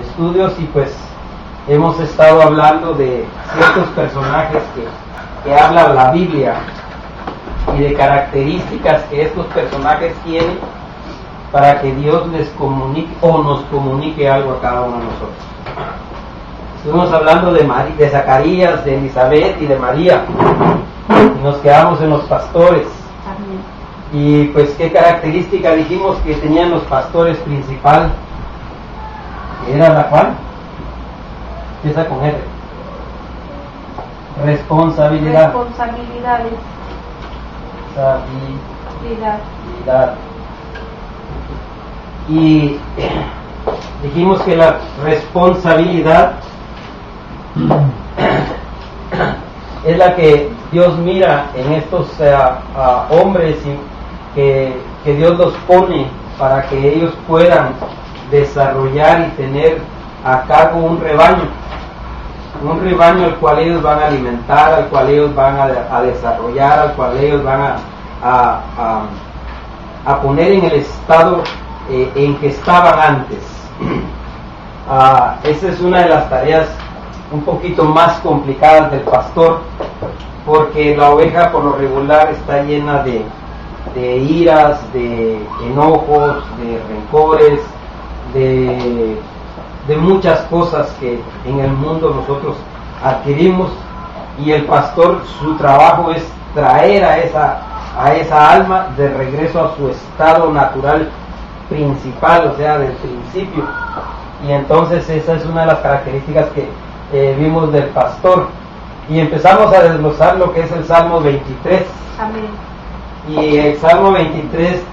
estudios y pues hemos estado hablando de ciertos personajes que habla la Biblia y de características que estos personajes tienen para que Dios les comunique o nos comunique algo a cada uno de nosotros. Estuvimos hablando de Zacarías, de Elizabeth y de María, y nos quedamos en los pastores. Amén. Y pues qué característica dijimos que tenían los pastores principal, que era la cual empieza con R. Responsabilidad. Responsabilidades. Responsabilidad. Y dijimos que la responsabilidad es la que Dios mira en estos hombres y que Dios los pone para que ellos puedan desarrollar y tener a cargo un rebaño al cual ellos van a alimentar, al cual ellos van a desarrollar, al cual ellos van a poner en el estado en que estaban antes. Esa es una de las tareas un poquito más complicadas del pastor, porque la oveja por lo regular está llena de iras, de enojos, de rencores, de muchas cosas que en el mundo nosotros adquirimos, y el pastor, su trabajo es traer a esa alma de regreso a su estado natural principal, o sea, del principio. Y entonces esa es una de las características que vimos del pastor, y empezamos a desglosar lo que es el Salmo 23. Amén. Y el Salmo 23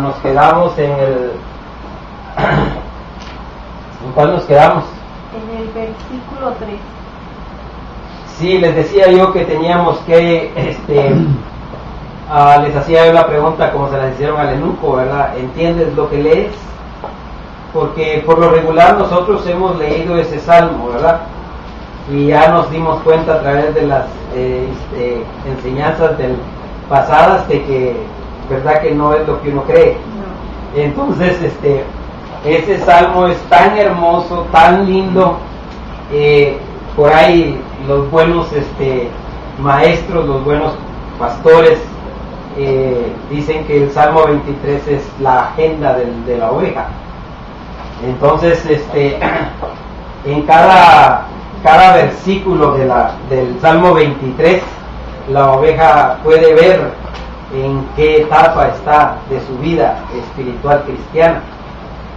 nos quedamos en el ¿en cuál nos quedamos? En el versículo 3. Sí, les decía yo que teníamos que les hacía yo la pregunta como se la hicieron al eunuco, ¿verdad? ¿Entiendes lo que lees? Porque por lo regular nosotros hemos leído ese salmo, ¿verdad? Y ya nos dimos cuenta a través de las enseñanzas pasadas de que, ¿verdad?, que no es lo que uno cree. No. Entonces, ese salmo es tan hermoso, tan lindo. Por ahí los buenos maestros, los buenos pastores dicen que el Salmo 23 es la agenda de la oveja. Entonces, en cada versículo del Salmo 23, la oveja puede ver en qué etapa está de su vida espiritual cristiana.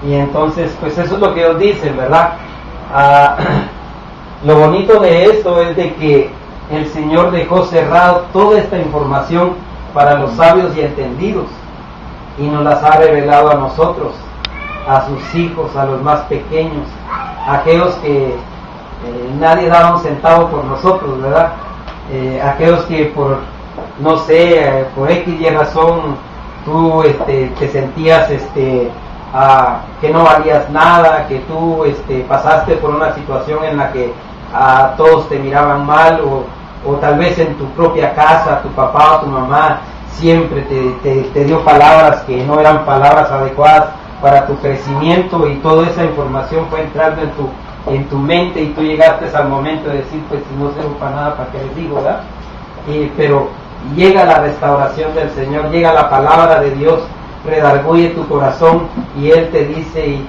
Y entonces, pues eso es lo que ellos dicen, ¿verdad? Lo bonito de esto es de que el Señor dejó cerrado toda esta información para los sabios y entendidos, y nos las ha revelado a nosotros, a sus hijos, a los más pequeños, a aquellos que nadie daba un centavo por nosotros, ¿verdad? Aquellos que por, no sé, por X y razón tú te sentías que no valías nada, que tú pasaste por una situación en la que todos te miraban mal, o tal vez en tu propia casa tu papá o tu mamá siempre te dio palabras que no eran palabras adecuadas para tu crecimiento, y toda esa información fue entrando en tu mente, y tú llegaste al momento de decir, pues si no sirvo para nada, ¿para qué les digo, verdad? Pero llega la restauración del Señor, llega la palabra de Dios, redarguye tu corazón, y Él te dice y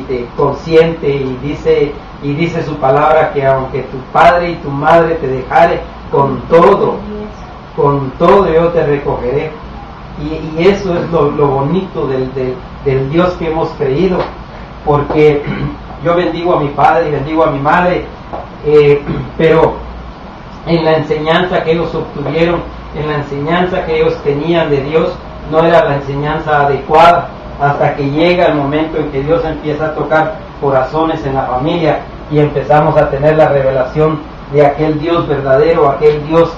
te consiente, y dice su palabra que aunque tu padre y tu madre te dejare, con todo yo te recogeré. Y eso es lo bonito del Dios que hemos creído, porque yo bendigo a mi padre y bendigo a mi madre, pero en la enseñanza que ellos obtuvieron, en la enseñanza que ellos tenían de Dios, no era la enseñanza adecuada, hasta que llega el momento en que Dios empieza a tocar corazones en la familia, y empezamos a tener la revelación de aquel Dios verdadero, aquel Dios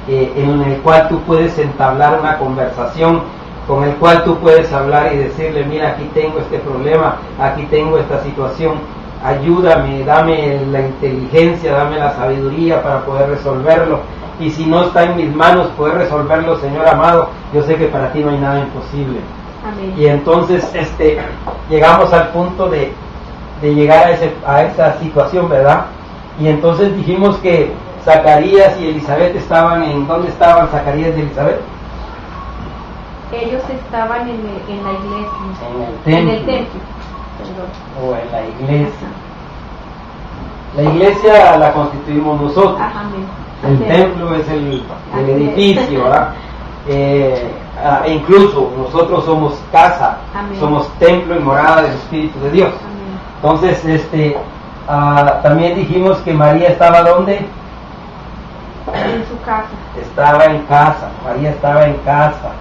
en el cual tú puedes entablar una conversación, con el cual tú puedes hablar y decirle, mira, aquí tengo este problema, aquí tengo esta situación, ayúdame, dame la inteligencia, dame la sabiduría para poder resolverlo, y si no está en mis manos poder resolverlo, Señor amado, yo sé que para ti no hay nada imposible. Amén. Y entonces llegamos al punto de de llegar a esa situación, ¿verdad? Y entonces dijimos que Zacarías y Elizabeth estaban ¿dónde estaban Zacarías y Elizabeth? Ellos estaban en la iglesia. En el templo. En el templo. Perdón. O en la iglesia. La iglesia la constituimos nosotros. Ajá, amén. El templo es el edificio, ¿verdad? E incluso nosotros somos casa, Amén. somos templo y morada del Espíritu de Dios. Amén. Entonces, también dijimos que María estaba ¿dónde? En su casa. Estaba en casa, María estaba en casa.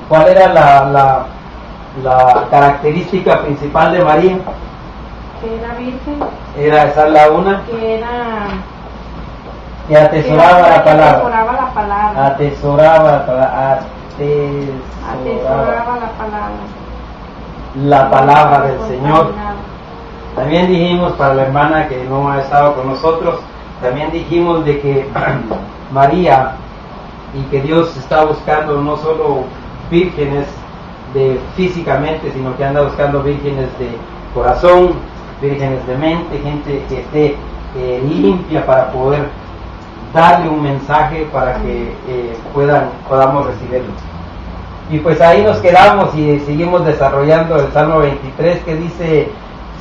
¿Cuál era la característica principal de María? Que era virgen. Esa es la una, Que era. que atesoraba la palabra. Atesoraba la palabra. Atesoraba la palabra. Atesoraba la palabra. La palabra del Señor. También dijimos, para la hermana que no ha estado con nosotros, también dijimos de que María y que Dios está buscando no solo vírgenes físicamente, sino que anda buscando vírgenes de corazón, vírgenes de mente, gente que esté limpia para poder darle un mensaje para que podamos recibirlo. Y pues ahí nos quedamos y seguimos desarrollando el Salmo 23, que dice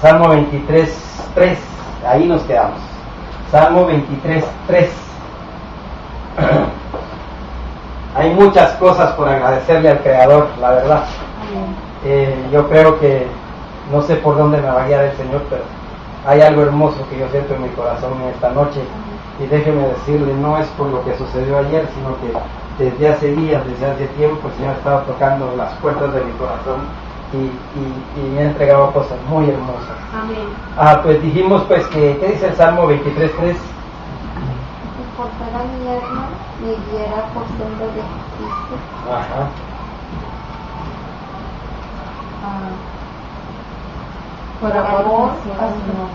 Salmo 23:3. Ahí nos quedamos. Salmo 23:3. Hay muchas cosas por agradecerle al Creador, la verdad. Yo creo que no sé por dónde me va a guiar el Señor, pero hay algo hermoso que yo siento en mi corazón en esta noche. Y déjeme decirle, no es por lo que sucedió ayer, sino que desde hace días, desde hace tiempo, el Señor ha estado tocando las puertas de mi corazón y me ha entregado cosas muy hermosas. Amén. Pues dijimos pues que, ¿qué dice el Salmo 23:3? Portara mi alma, me guiará por senda de justicia. Ajá.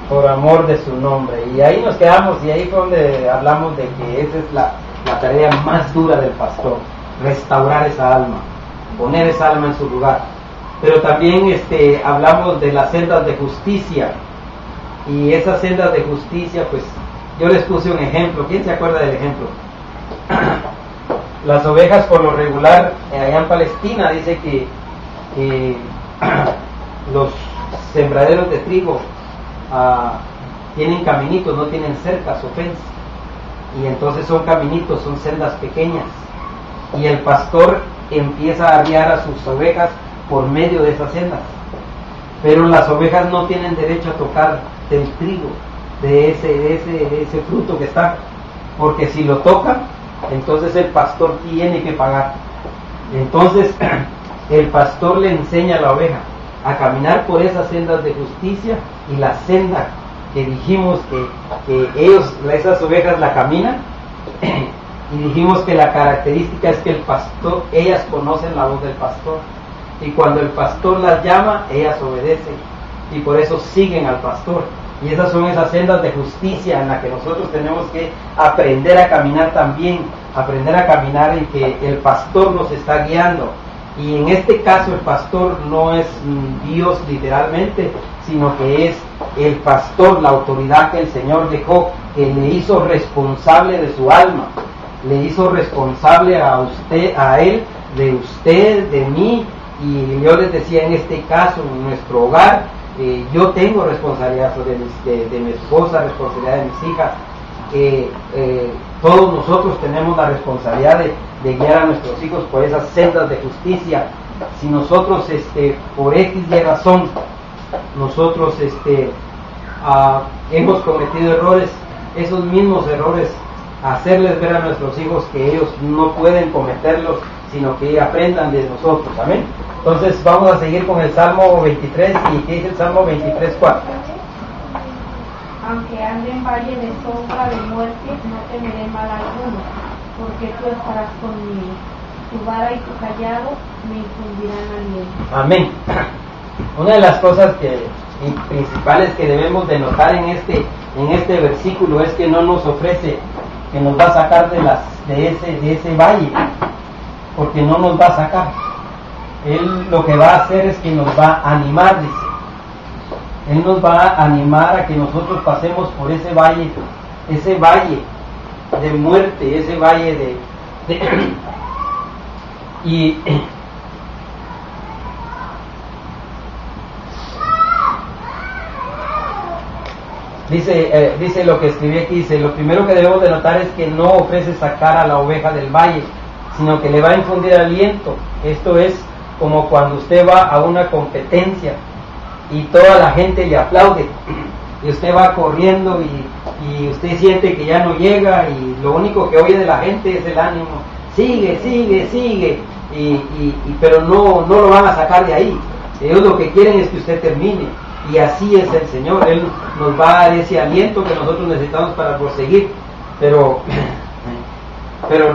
Por amor de su nombre. Y ahí nos quedamos, y ahí fue donde hablamos de que esa es la tarea más dura del pastor, restaurar esa alma, poner esa alma en su lugar. Pero también hablamos de las sendas de justicia, y esas sendas de justicia, pues yo les puse un ejemplo. ¿Quién se acuerda del ejemplo? Las ovejas por lo regular allá en Palestina dice que los sembraderos de trigo tienen caminitos, no tienen cercas o fence, y entonces son caminitos, son sendas pequeñas, y el pastor empieza a arriar a sus ovejas por medio de esas sendas, pero las ovejas no tienen derecho a tocar del trigo, de ese fruto que está, porque si lo tocan, entonces el pastor tiene que pagar. Entonces el pastor le enseña a la oveja a caminar por esas sendas de justicia, y la senda que dijimos que esas ovejas la caminan, y dijimos que la característica es que el pastor, ellas conocen la voz del pastor, y cuando el pastor las llama, ellas obedecen, y por eso siguen al pastor. Y esas son esas sendas de justicia en las que nosotros tenemos que aprender a caminar también, aprender a caminar en que el pastor nos está guiando. Y en este caso el pastor no es Dios literalmente, sino que es el pastor, la autoridad que el Señor dejó, que le hizo responsable de su alma, le hizo responsable a usted, a él, de mí. Y yo les decía, en este caso, en nuestro hogar, yo tengo responsabilidad de mi esposa, responsabilidad de mis hijas. Todos nosotros tenemos la responsabilidad de guiar a nuestros hijos por esas sendas de justicia. Si nosotros por X de razón nosotros hemos cometido errores, esos mismos errores, hacerles ver a nuestros hijos que ellos no pueden cometerlos, sino que aprendan de nosotros. Amén. Entonces vamos a seguir con el Salmo 23. ¿Y qué dice el Salmo 23:4? Aunque ande en valle de sombra de muerte, no temeré mal alguno, porque tú estarás conmigo. Tu vara y tu callado me infundirán aliento. Amén. Una de las cosas principales que debemos de notar en este versículo es que no nos ofrece que nos va a sacar de ese valle, porque no nos va a sacar. Él lo que va a hacer es que nos va a animar, dice. Él nos va a animar a que nosotros pasemos por ese valle de muerte, ese valle y dice lo que escribí aquí, dice, lo primero que debemos de notar es que no ofrece sacar a la oveja del valle, sino que le va a infundir aliento. Esto es como cuando usted va a una competencia y toda la gente le aplaude y usted va corriendo y usted siente que ya no llega y lo único que oye de la gente es el ánimo, sigue, pero no lo van a sacar de ahí. Ellos lo que quieren es que usted termine, y así es el Señor. Él nos va a dar ese aliento que nosotros necesitamos para proseguir, pero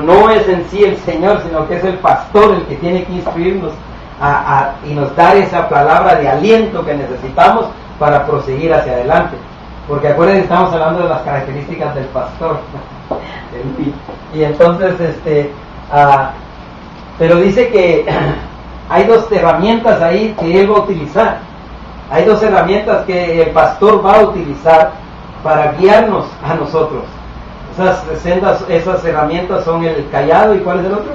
no es en sí el Señor, sino que es el pastor el que tiene que instruirnos y nos dar esa palabra de aliento que necesitamos para proseguir hacia adelante. Porque acuérdense, estamos hablando de las características del pastor. Y entonces, pero dice que hay dos herramientas ahí que él va a utilizar. Hay dos herramientas que el pastor va a utilizar para guiarnos a nosotros. Esas herramientas son el cayado, ¿y cuál es el otro?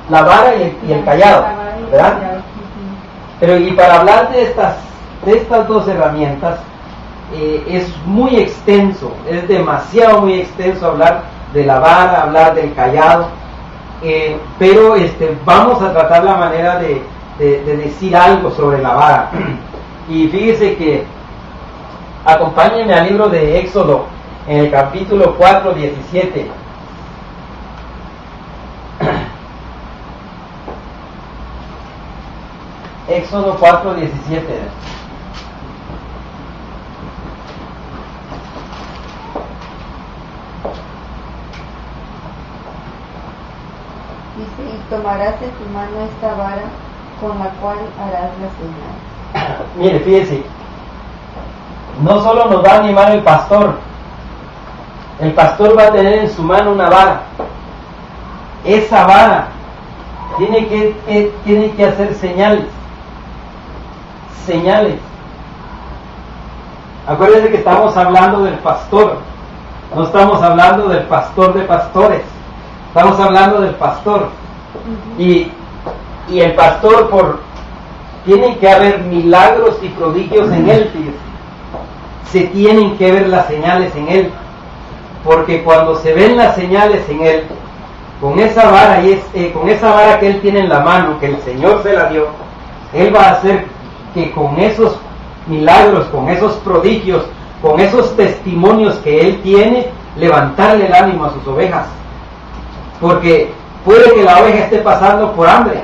La vara y el cayado, ¿verdad? Pero y para hablar de estas dos herramientas es muy extenso, es demasiado muy extenso hablar de la vara, hablar del cayado, pero vamos a tratar la manera de decir algo sobre la vara. Y fíjese que acompáñenme al libro de Éxodo, en el capítulo 4, 17. Éxodo 4, 17. Dice, y tomarás en tu mano esta vara con la cual harás la señal. Mire, fíjese, no solo nos va a animar el pastor va a tener en su mano una vara. Esa vara tiene que hacer señales. Acuérdense que estamos hablando del pastor, no estamos hablando del pastor de pastores, estamos hablando del pastor. Y el pastor, tiene que haber milagros y prodigios en él, fíjense. Se tienen que ver las señales en él, porque cuando se ven las señales en él, con esa vara que él tiene en la mano, que el Señor se la dio, él va a hacer que con esos milagros, con esos prodigios, con esos testimonios que él tiene, levantarle el ánimo a sus ovejas. Porque puede que la oveja esté pasando por hambre,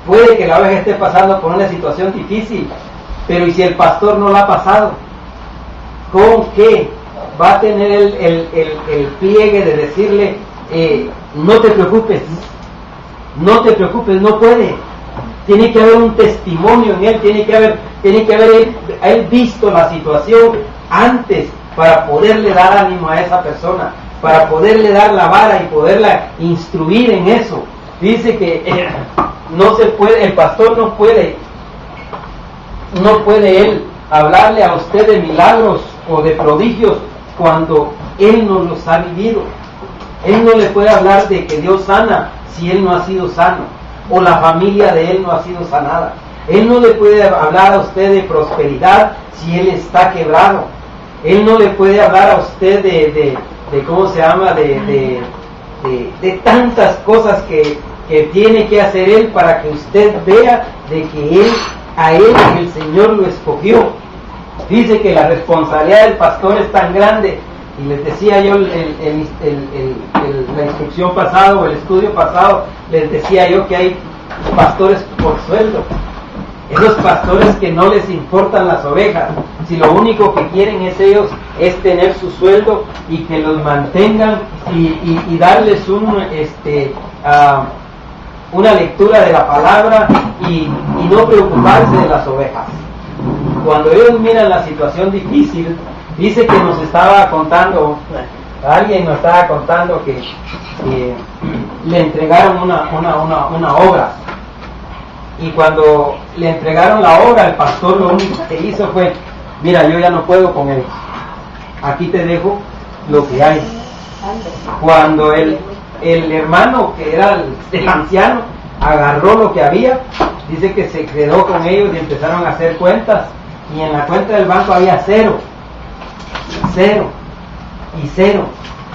puede que la oveja esté pasando por una situación difícil, pero ¿y si el pastor no la ha pasado? ¿Con qué va a tener el pliegue de decirle, no te preocupes, no puede? Tiene que haber un testimonio en él, tiene que haber él visto la situación antes para poderle dar ánimo a esa persona, para poderle dar la vara y poderla instruir en eso. Dice que no se puede, el pastor no puede él hablarle a usted de milagros o de prodigios cuando él no los ha vivido. Él no le puede hablar de que Dios sana si él no ha sido sano, o la familia de él no ha sido sanada. Él no le puede hablar a usted de prosperidad si él está quebrado. Él no le puede hablar a usted de ¿cómo se llama? De tantas cosas que tiene que hacer él para que usted vea de que a él el Señor lo escogió. Dice que la responsabilidad del pastor es tan grande, y les decía yo la instrucción pasada o el estudio pasado, les decía yo que hay pastores por sueldo. Esos pastores que no les importan las ovejas, si lo único que quieren ellos es tener su sueldo y que los mantengan y darles una lectura de la palabra y no preocuparse de las ovejas. Cuando ellos miran la situación difícil, dice que alguien nos estaba contando que le entregaron una obra. Y cuando le entregaron la obra, el pastor lo único que hizo fue mira, yo ya no puedo con ellos, aquí te dejo lo que hay. Cuando el hermano, que era el anciano, agarró lo que había, dice que se quedó con ellos y empezaron a hacer cuentas, y en la cuenta del banco había 0 y 0.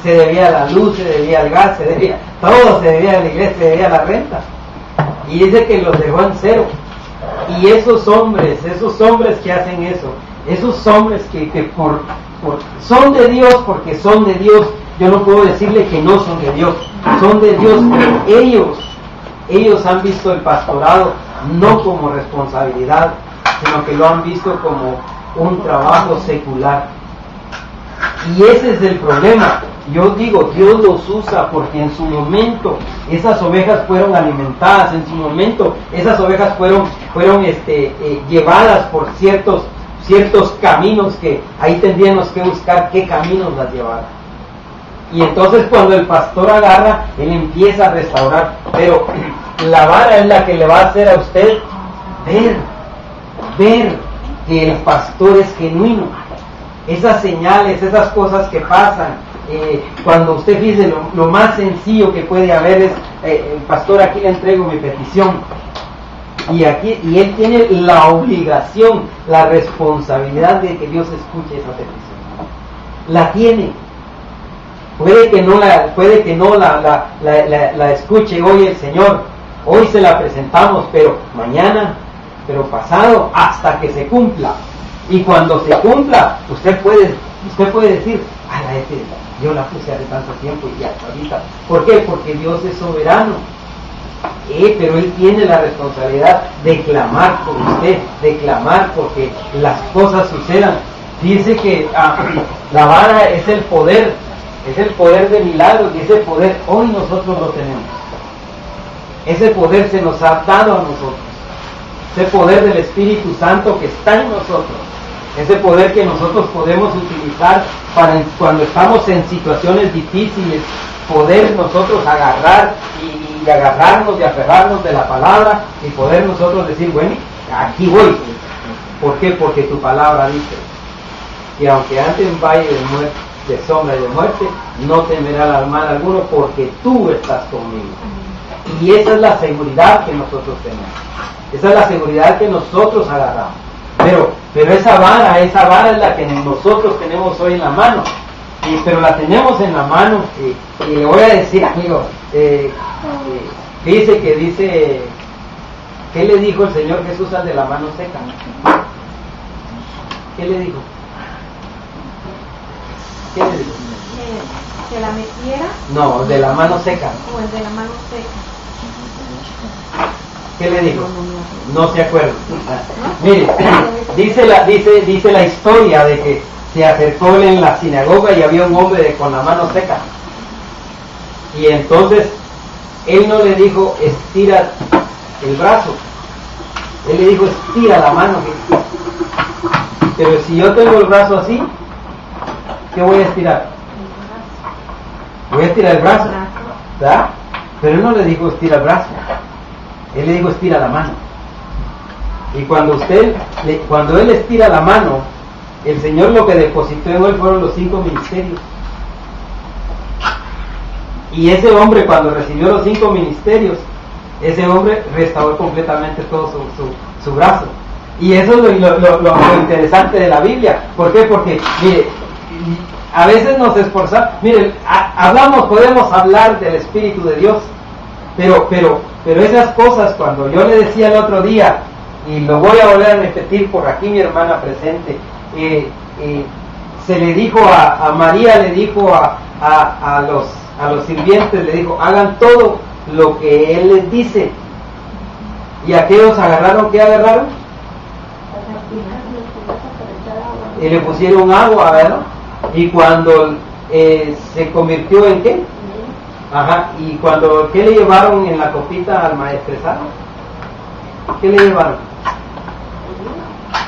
Se debía la luz, se debía el gas, se debía todo, se debía a la iglesia, se debía la renta, y dice que los dejó en 0. Y esos hombres que hacen eso, esos hombres que son de Dios, porque son de Dios, yo no puedo decirle que no son de Dios, son de Dios, pero ellos han visto el pastorado no como responsabilidad, sino que lo han visto como un trabajo secular. Y ese es el problema. Yo digo, Dios los usa porque en su momento esas ovejas fueron alimentadas, en su momento esas ovejas fueron llevadas por ciertos caminos que ahí tendríamos que buscar qué caminos las llevaron. Y entonces cuando el pastor agarra, él empieza a restaurar, pero la vara es la que le va a hacer a usted ver que el pastor es genuino. Esas señales, esas cosas que pasan, cuando usted dice lo más sencillo que puede haber es, pastor, aquí le entrego mi petición, y él tiene la obligación, la responsabilidad de que Dios escuche esa petición. La tiene. Puede que no la escuche hoy el Señor, hoy se la presentamos, pero mañana, pero pasado, hasta que se cumpla. Y cuando se cumpla, usted puede decir, yo la puse hace tanto tiempo y hasta ahorita. ¿Por qué? Porque Dios es soberano. Pero Él tiene la responsabilidad de clamar por usted, de clamar porque las cosas sucedan. Dice que la vara es el poder de milagros, y ese poder hoy nosotros lo tenemos. Ese poder se nos ha dado a nosotros. Ese poder del Espíritu Santo que está en nosotros. Ese poder que nosotros podemos utilizar para cuando estamos en situaciones difíciles, poder nosotros agarrar y agarrarnos y aferrarnos de la palabra y poder nosotros decir, bueno, aquí voy. ¿Por qué? Porque tu palabra dice que aunque ande en valle de sombra y de muerte, no temerá al mal alguno, porque tú estás conmigo. Y esa es la seguridad que nosotros tenemos. Esa es la seguridad que nosotros agarramos. Pero esa vara es la que nosotros tenemos hoy en la mano. Pero la tenemos en la mano. Y le voy a decir, amigo, dice, ¿qué le dijo el Señor Jesús al de la mano seca? ¿Qué le dijo? ¿Qué le dijo? Que la metiera. No, de la mano seca. O el de la mano seca. ¿Qué le dijo? No se acuerda. Mire, dice la historia de que se acercó en la sinagoga y había un hombre con la mano seca. Y entonces él no le dijo estira el brazo, él le dijo estira la mano. Pero si yo tengo el brazo así, ¿qué voy a estirar? Voy a estirar el brazo, ¿verdad? Pero él no le dijo estira el brazo, él le dijo estira la mano. Y cuando él estira la mano, el Señor lo que depositó en él fueron los 5 ministerios. Y ese hombre, cuando recibió los 5 ministerios, ese hombre restauró completamente todo su brazo. Y eso es lo interesante de la Biblia. ¿Por qué? Porque, mire, a veces nos esforzamos, mire, podemos hablar del Espíritu de Dios, pero esas cosas, cuando yo le decía el otro día, y lo voy a volver a repetir por aquí, mi hermana presente, se le dijo a María, le dijo a los sirvientes, le dijo, hagan todo lo que Él les dice. Y aquellos agarraron, ¿qué agarraron? Y le pusieron agua, ¿verdad? Y cuando se convirtió en ¿qué? Ajá, y cuando, ¿qué le llevaron en la copita al maestresado? ¿Qué le llevaron?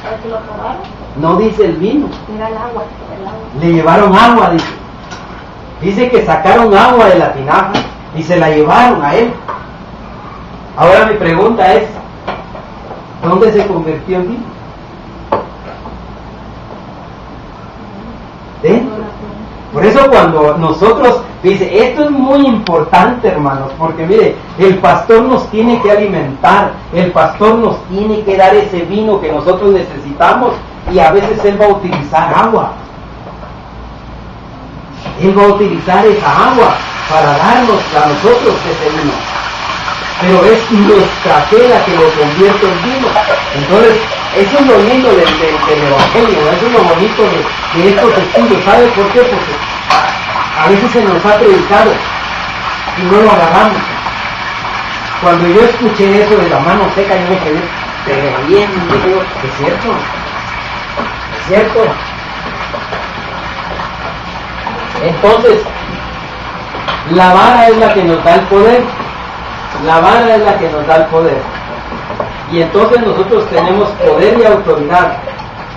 ¿Para que lo probaron? No dice el vino. Era el agua. Le llevaron agua, dice. Dice que sacaron agua de la tinaja y se la llevaron a él. Ahora mi pregunta es, ¿dónde se convirtió en vino? dentro. Por eso cuando nosotros, dice, esto es muy importante, hermanos, porque mire, el pastor nos tiene que alimentar, el pastor nos tiene que dar ese vino que nosotros necesitamos, y a veces él va a utilizar agua. Él va a utilizar esa agua para darnos a nosotros ese vino. Pero es nuestra fe la que lo convierte en vino. Entonces, eso es lo lindo del Evangelio, eso es lo bonito de estos estudios. ¿Sabe por qué? Porque a veces se nos ha predicado y no lo agarramos. Cuando yo escuché eso de la mano seca, yo me quedé, pero bien, digo, es cierto, es cierto. Entonces, la vara es la que nos da el poder. La vara es la que nos da el poder. Y entonces nosotros tenemos poder y autoridad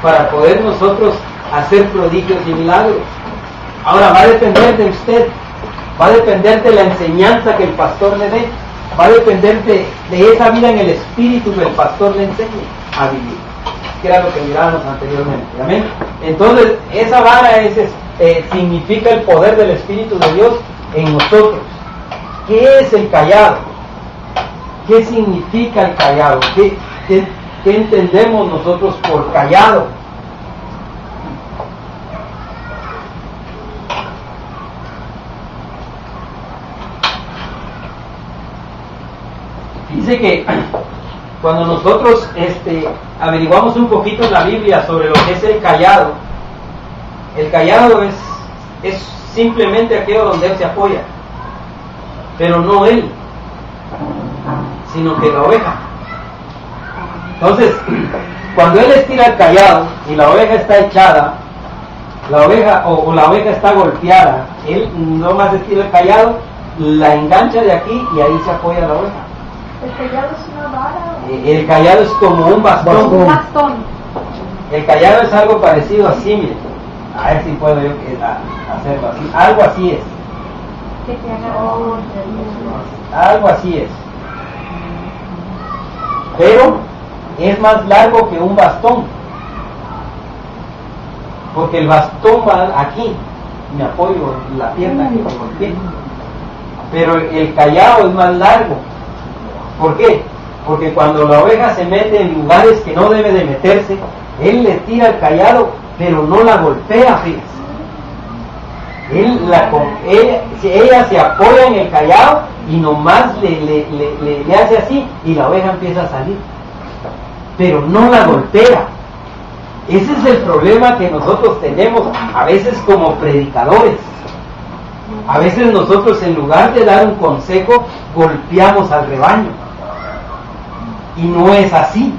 para poder nosotros hacer prodigios y milagros. Ahora va a depender de usted, va a depender de la enseñanza que el pastor le dé, va a depender de esa vida en el espíritu que el pastor le enseñe a vivir, que era lo que mirábamos anteriormente. ¿Amén? Entonces, esa vara significa el poder del Espíritu de Dios en nosotros. ¿Qué es el cayado? ¿Qué significa el cayado? ¿Qué entendemos nosotros por cayado? Dice que cuando nosotros averiguamos un poquito en la Biblia sobre lo que es el cayado es simplemente aquello donde él se apoya, pero no él, sino que la oveja. Entonces, cuando él estira el cayado y la oveja está echada, la oveja o la oveja está golpeada, él nomás estira el cayado, la engancha de aquí y ahí se apoya la oveja. ¿El cayado es una vara? El cayado es como un bastón. Un bastón. El cayado es algo parecido así, mire. A ver si puedo yo hacerlo así. Algo así es. Que te agarró. Algo así es. Pero es más largo que un bastón. Porque el bastón va aquí. Me apoyo en la pierna que me golpeé. Pero el cayado es más largo. ¿Por qué? Porque cuando la oveja se mete en lugares que no debe de meterse, él le tira el cayado, pero no la golpea, fíjese. Ella se apoya en el cayado y nomás le hace así y la oveja empieza a salir. Pero no la golpea. Ese es el problema que nosotros tenemos a veces como predicadores. A veces nosotros en lugar de dar un consejo, golpeamos al rebaño. Y no es así.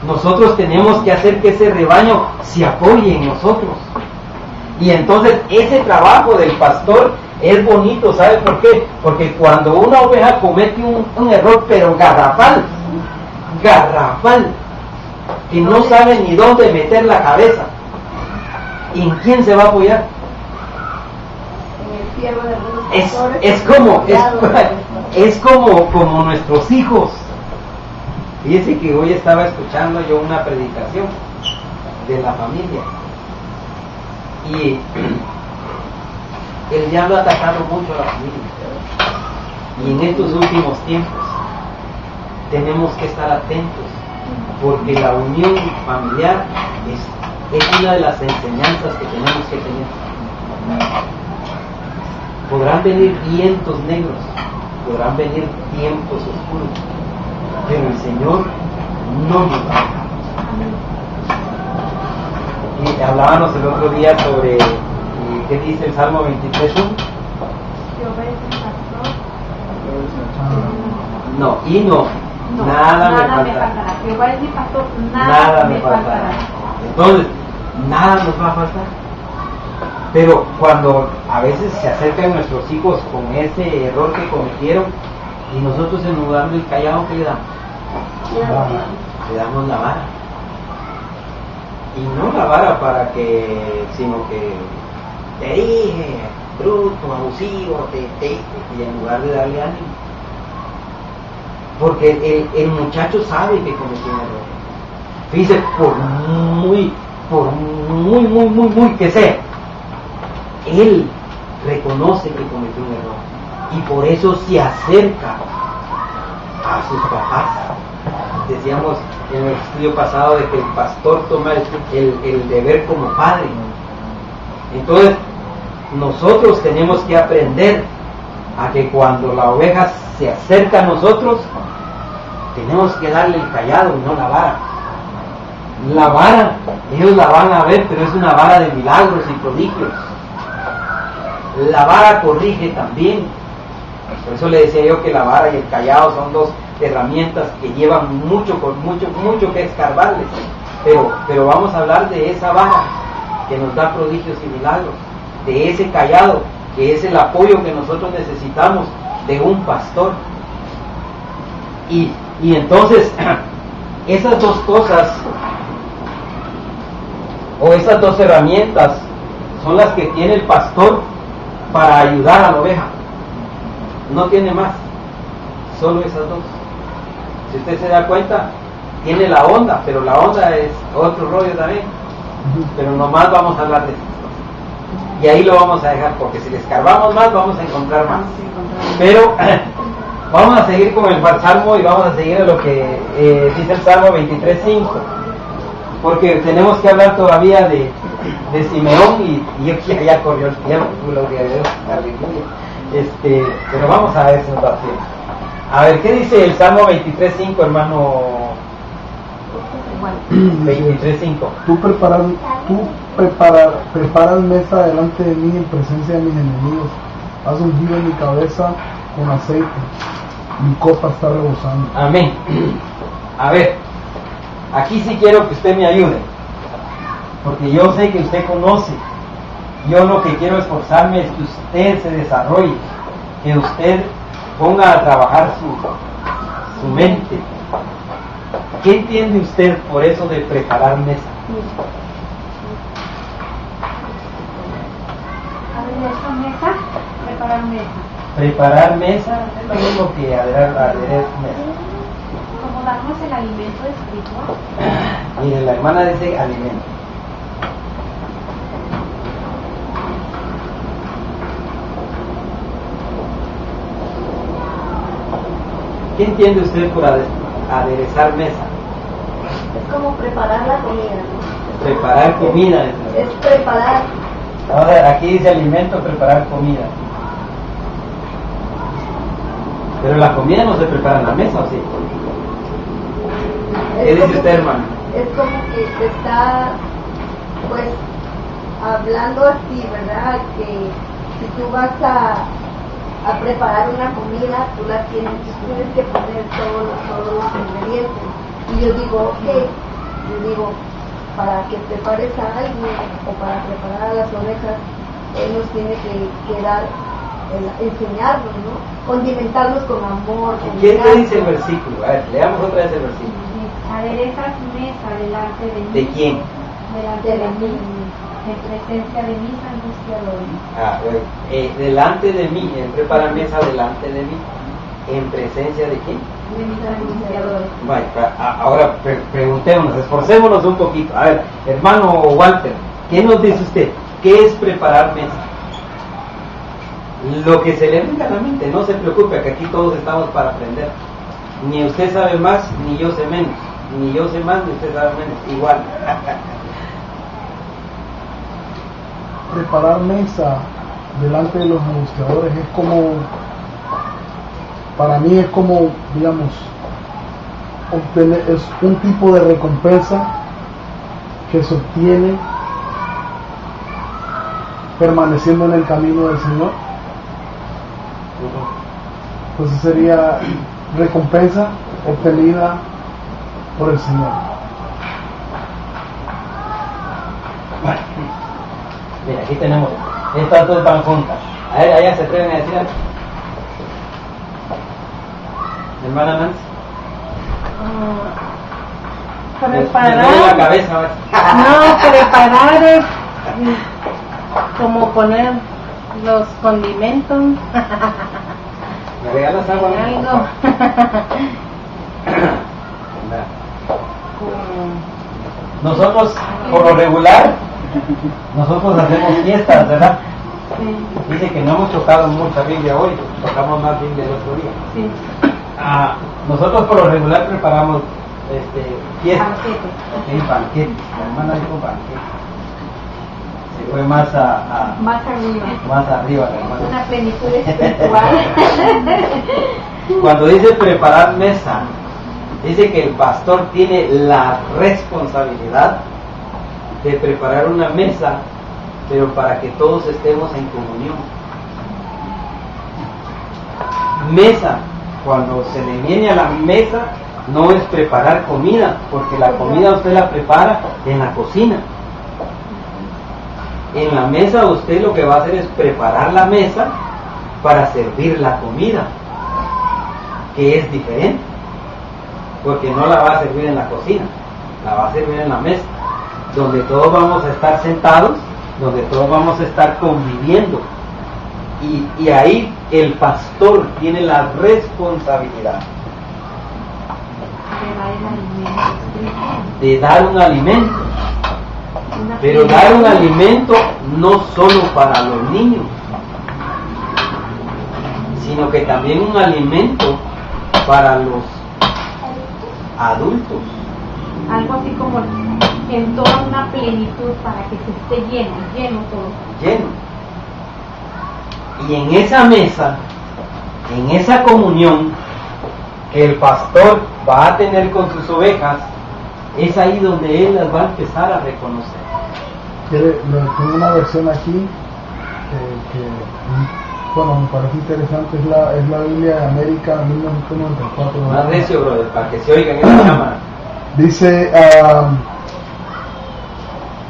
Nosotros tenemos que hacer que ese rebaño se apoye en nosotros. Y entonces ese trabajo del pastor es bonito, ¿sabe por qué? Porque cuando una oveja comete un error, pero garrafal, que no sabe ni dónde meter la cabeza, ¿en quién se va a apoyar? Es como nuestros hijos. Fíjese que hoy estaba escuchando yo una predicación de la familia y el diablo ha atacado mucho a la familia, y en estos últimos tiempos tenemos que estar atentos, porque la unión familiar es una de las enseñanzas que tenemos que tener. Podrán venir vientos negros, podrán venir tiempos oscuros, pero el Señor no nos va a dejar. Y hablábamos el otro día sobre ¿qué dice el Salmo 23.1? No, y no, nada me faltará. Jehová es mi pastor, nada me faltará. Entonces, nada nos va a faltar. Pero cuando a veces se acercan nuestros hijos con ese error que cometieron, y nosotros en lugar del callado, ¿qué le damos? Le damos la vara. Y no la vara sino que te dije, bruto, abusivo, y en lugar de darle ánimo. Porque el muchacho sabe que cometió un error. Fíjese, por muy que sea, él reconoce que cometió un error y por eso se acerca a sus papás. Decíamos en el estudio pasado de que el pastor toma el deber como padre. Entonces nosotros tenemos que aprender a que cuando la oveja se acerca a nosotros, tenemos que darle el callado y no la vara. La vara, ellos la van a ver, pero es una vara de milagros y prodigios. La vara corrige también. Por eso le decía yo que la vara y el callado son dos herramientas que llevan mucho que escarbarles. Pero vamos a hablar de esa vara que nos da prodigios y milagros, de ese callado que es el apoyo que nosotros necesitamos de un pastor. Y entonces esas dos cosas o esas dos herramientas son las que tiene el pastor para ayudar a la oveja. No tiene más, solo esas dos. Si usted se da cuenta, tiene la onda, pero la onda es otro rollo también. Pero nomás vamos a hablar de esto. Y ahí lo vamos a dejar, porque si le escarbamos más, vamos a encontrar más. Pero vamos a seguir con el Salmo y vamos a seguir a lo que dice el Salmo 23:5. Porque tenemos que hablar todavía de Simeón y ya corrió el tiempo, gloria a Dios, aleluya. Pero vamos a ver si nos da tiempo. A ver, ¿qué dice el Salmo 23:5, hermano? 23:5. Tú preparas mesa delante de mí en presencia de mis enemigos. Has ungido mi cabeza con aceite. Mi copa está rebosando. Amén. A ver, aquí sí quiero que usted me ayude, porque yo sé que usted conoce. Yo lo que quiero esforzarme es que usted se desarrolle, que usted ponga a trabajar su mente. ¿Qué entiende usted por eso de preparar mesa? Aderezar mesa, preparar mesa. Preparar mesa es lo mismo que aderezar mesa. Como darnos el alimento espiritual. Mire, la hermana dice alimento. ¿Qué entiende usted por aderezar mesa? Es como preparar la comida, ¿no? Preparar comida. Es preparar. Ahora, aquí dice alimento, preparar comida. Pero la comida no se prepara en la mesa, ¿o sí? ¿Qué dice usted, hermano? Es como que te está, pues, hablando así, ¿verdad? Que si tú vas a preparar una comida, tú tienes que poner todos los ingredientes. Y yo digo, para que prepares a alguien o para preparar a las ovejas, él nos tiene que dar, enseñarnos, ¿no? Condimentarnos con amor. ¿Qué dice el versículo? A ver, leamos otra vez el versículo. Aderezas mesa delante de mí. ¿De quién? Delante de mí, en presencia de mis angustiadores. Delante de mí, él prepara mesa delante de mí. ¿En presencia de quién? De mis angustiadores. Bueno, ahora preguntémonos, esforcémonos un poquito. A ver, hermano Walter, ¿qué nos dice usted? ¿Qué es preparar mesa? Lo que se le venga a la mente, no se preocupe, que aquí todos estamos para aprender. Ni usted sabe más, ni yo sé menos. Ni yo sé más, ni usted sabe menos. Igual. Preparar mesa delante de los angustiadores es como, para mí es como, digamos, es un tipo de recompensa que se obtiene permaneciendo en el camino del Señor. Pues sería recompensa obtenida por el Señor. Bueno, mira, aquí tenemos, estas dos van juntas. A ver, allá se atreven a decir algo. Hermana Nancy. Preparar. Me duele la cabeza. No, preparar es como poner los condimentos. ¿Me regalas algo? Algo. Nosotros, por lo regular, nosotros hacemos fiestas, ¿verdad? Sí, Dice que no hemos tocado mucha Biblia hoy, tocamos más Biblia el otro día. sí. Nosotros por lo regular preparamos fiestas. Banquete. Banquetes. La hermana dijo banquete. Se fue más Más arriba. más arriba la hermana. Una plenitud espiritual. Cuando dice preparar mesa, dice que el pastor tiene la responsabilidad de preparar una mesa, pero para que todos estemos en comunión. Mesa, cuando se le viene a la mesa, no es preparar comida, porque la comida usted la prepara en la cocina. En la mesa usted lo que va a hacer es preparar la mesa para servir la comida, que es diferente, porque no la va a servir en la cocina, la va a servir en la mesa, donde todos vamos a estar sentados, donde todos vamos a estar conviviendo, y ahí el pastor tiene la responsabilidad de dar un alimento, pero dar un alimento no solo para los niños, sino que también un alimento para los adultos. Algo así como en toda una plenitud para que se esté lleno todo. Lleno. Y en esa mesa, en esa comunión que el pastor va a tener con sus ovejas, es ahí donde él las va a empezar a reconocer. Tengo una versión aquí bueno, me parece interesante, es la Biblia de América 1994. Más recio, brother, para que se oiga en esta cámara. Dice,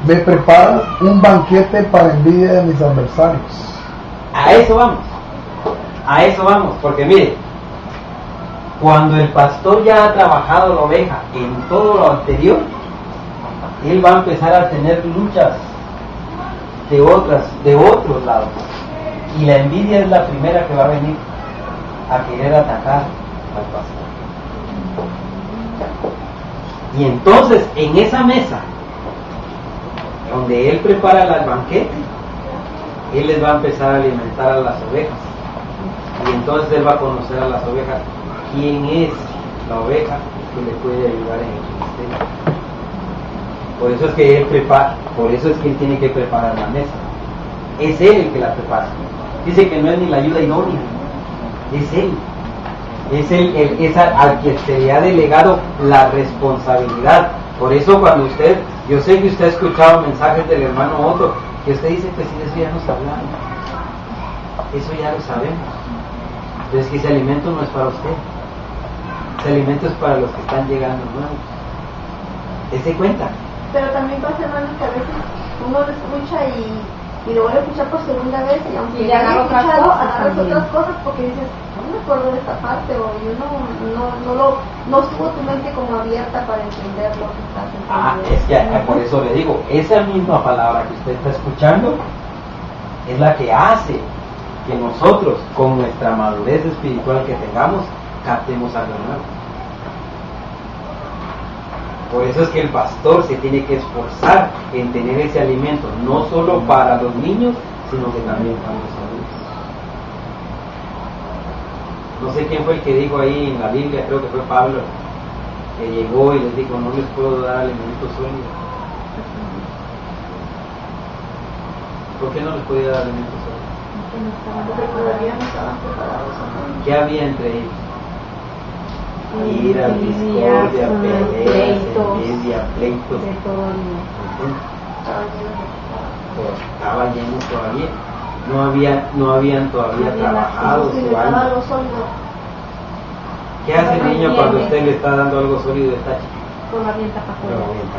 me preparo un banquete para envidia de mis adversarios. A eso vamos, porque mire, cuando el pastor ya ha trabajado la oveja en todo lo anterior, él va a empezar a tener luchas de otros lados, y la envidia es la primera que va a venir a querer atacar al pastor. Y entonces en esa mesa donde él prepara el banquete, él les va a empezar a alimentar a las ovejas, y entonces él va a conocer a las ovejas quién es la oveja que le puede ayudar en el ministerio. Por eso es que él tiene que preparar la mesa. Es él el que la prepara. Dice que no es ni la ayuda idónea, es él. Es al que se le ha delegado la responsabilidad. Por eso cuando yo sé que usted ha escuchado mensajes del hermano Otto, que usted dice, pues sí, eso ya nos hablamos, eso ya lo sabemos. Entonces que ese alimento no es para usted, ese alimento es para los que están llegando nuevos. ¿Se cuenta? Pero también pasa, hermano, que a veces uno lo escucha y lo vuelve a escuchar por segunda vez, y aunque Y ya agarra haya otras escuchado, cosas agarras también. otras cosas porque dices, no me acuerdo de esta parte, o yo no estuvo tu mente como abierta para entender lo que estás entendiendo. Es que por eso le digo, esa misma palabra que usted está escuchando es la que hace que nosotros, con nuestra madurez espiritual que tengamos, captemos algo nuevo. Por eso es que el pastor se tiene que esforzar en tener ese alimento, no solo para los niños, sino que también para los adultos. No sé quién fue el que dijo ahí en la Biblia, creo que fue Pablo, que llegó y les dijo, no les puedo dar alimento sólido. ¿Por qué no les podía dar alimento sólido? Porque todavía no estaban preparados. ¿Qué había entre ellos? Ira, discordia, peleas, envidia, pleitos. De todo el mundo. Estaba lleno todavía. No habían todavía trabajado Si le su daba alma. algo sólido, ¿Qué hace el niño cuando usted le está dando algo sólido y está chiquito? Con la vienta para Lo afuera. avienta,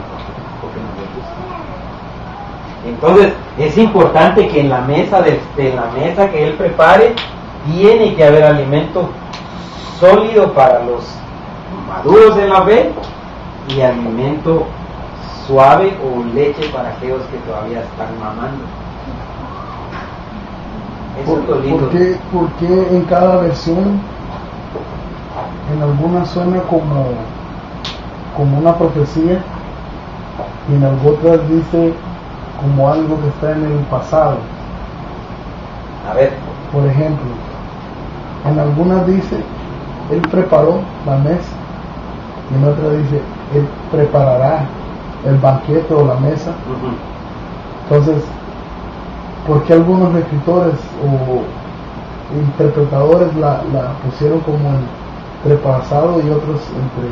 porque no le gusta. Entonces es importante que en la mesa que él prepare tiene que haber alimento sólido para los maduros de la fe y alimento suave o leche para aquellos que todavía están mamando. Eso es lo lindo. ¿Por qué en cada versión, en algunas suena como una profecía y en otras dice como algo que está en el pasado? A ver, Por ejemplo, en algunas dice, Él preparó la mesa, y en otras dice, Él preparará el banquete o la mesa. Entonces, ¿por qué algunos escritores o interpretadores la pusieron como el prepasado y otros entre?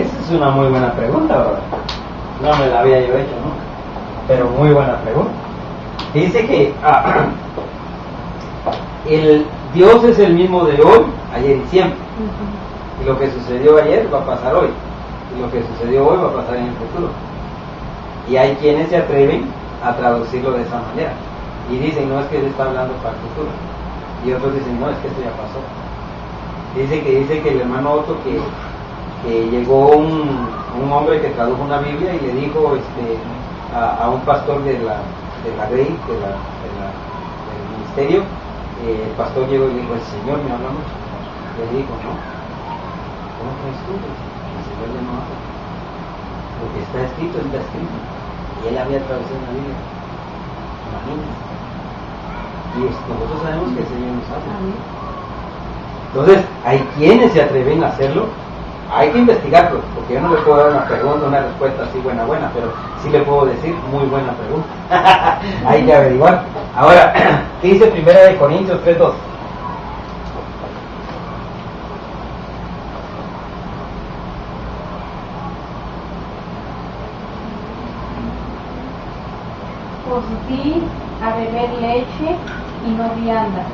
esa es una muy buena pregunta, ¿verdad? No me la había yo hecho nunca, pero muy buena pregunta. Dice que el Dios es el mismo de hoy, ayer y siempre. Y lo que sucedió ayer va a pasar hoy. Y lo que sucedió hoy va a pasar en el futuro. Y hay quienes se atreven a traducirlo de esa manera. Y dicen, no, es que él está hablando para el futuro. Y otros dicen, no, es que esto ya pasó. Dice que el hermano Otto que llegó un hombre que tradujo una Biblia y le dijo a un pastor de la Grey, del ministerio, el pastor llegó y le dijo, el Señor me habla mucho. Le dijo, no, ¿cómo crees tú? El Señor le no habla. Lo que está escrito, está escrito. Y él había traducido una Biblia. Imagínense. Y nosotros sabemos que el Señor nos habla. Entonces, hay quienes se atreven a hacerlo. Hay que investigarlo, porque yo no le puedo dar una pregunta, una respuesta así buena, pero sí le puedo decir muy buena pregunta. Hay que averiguar. Ahora, ¿qué dice 1 Corintios 3:2? Os di a beber leche y no vianda,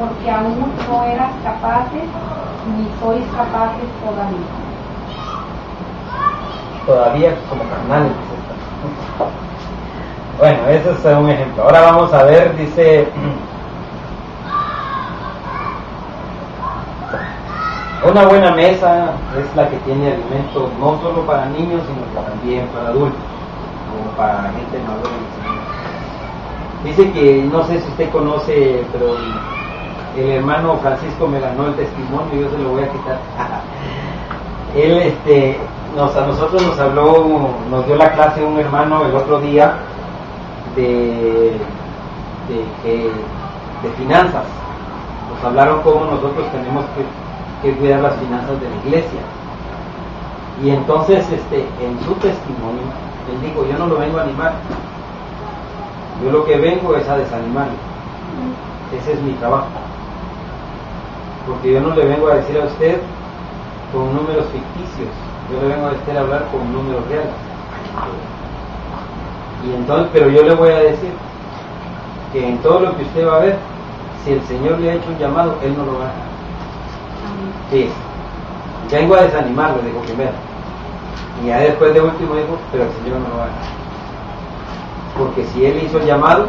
porque aún no eras capaces, ni sois capaces todavía. Todavía como carnales. Bueno, ese es un ejemplo. Ahora vamos a ver, dice, una buena mesa es la que tiene alimentos no solo para niños, sino que también para adultos, como para gente madura. Dice que, no sé si usted conoce, pero el hermano Francisco me ganó el testimonio y yo se lo voy a quitar. Él, a nosotros nos habló, nos dio la clase un hermano el otro día de finanzas. Nos hablaron cómo nosotros tenemos que cuidar las finanzas de la iglesia. Y entonces, en su testimonio, él dijo, yo no lo vengo a animar, yo lo que vengo es a desanimarlo. Ese es mi trabajo. Porque yo no le vengo a decir a usted con números ficticios, yo le vengo a hablar con números reales. Y entonces, pero yo le voy a decir que en todo lo que usted va a ver, si el Señor le ha hecho un llamado, Él no lo va a dejar. Sí, vengo a desanimarlo, dijo primero. Y ya después de último dijo, pero el Señor no lo va a dejar. Porque si Él hizo el llamado,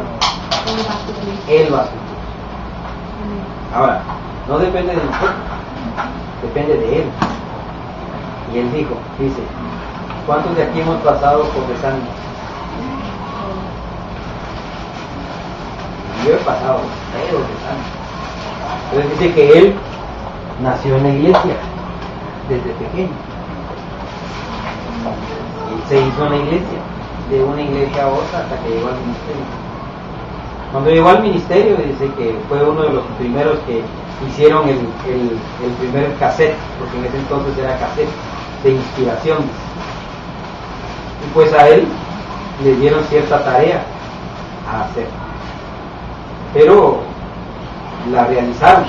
Él va a cumplir. Ahora, no depende de nosotros, depende de Él. Y Él dice, ¿cuántos de aquí hemos pasado por desánimo? Yo he pasado feos desánimo. Entonces dice que Él nació en la iglesia desde pequeño. Y se hizo en la iglesia, de una iglesia a otra hasta que llegó al ministerio. Cuando llegó al ministerio, dice que fue uno de los primeros que hicieron el primer cassette, porque en ese entonces era cassette de inspiración. Y pues a él le dieron cierta tarea a hacer, pero la realizaron.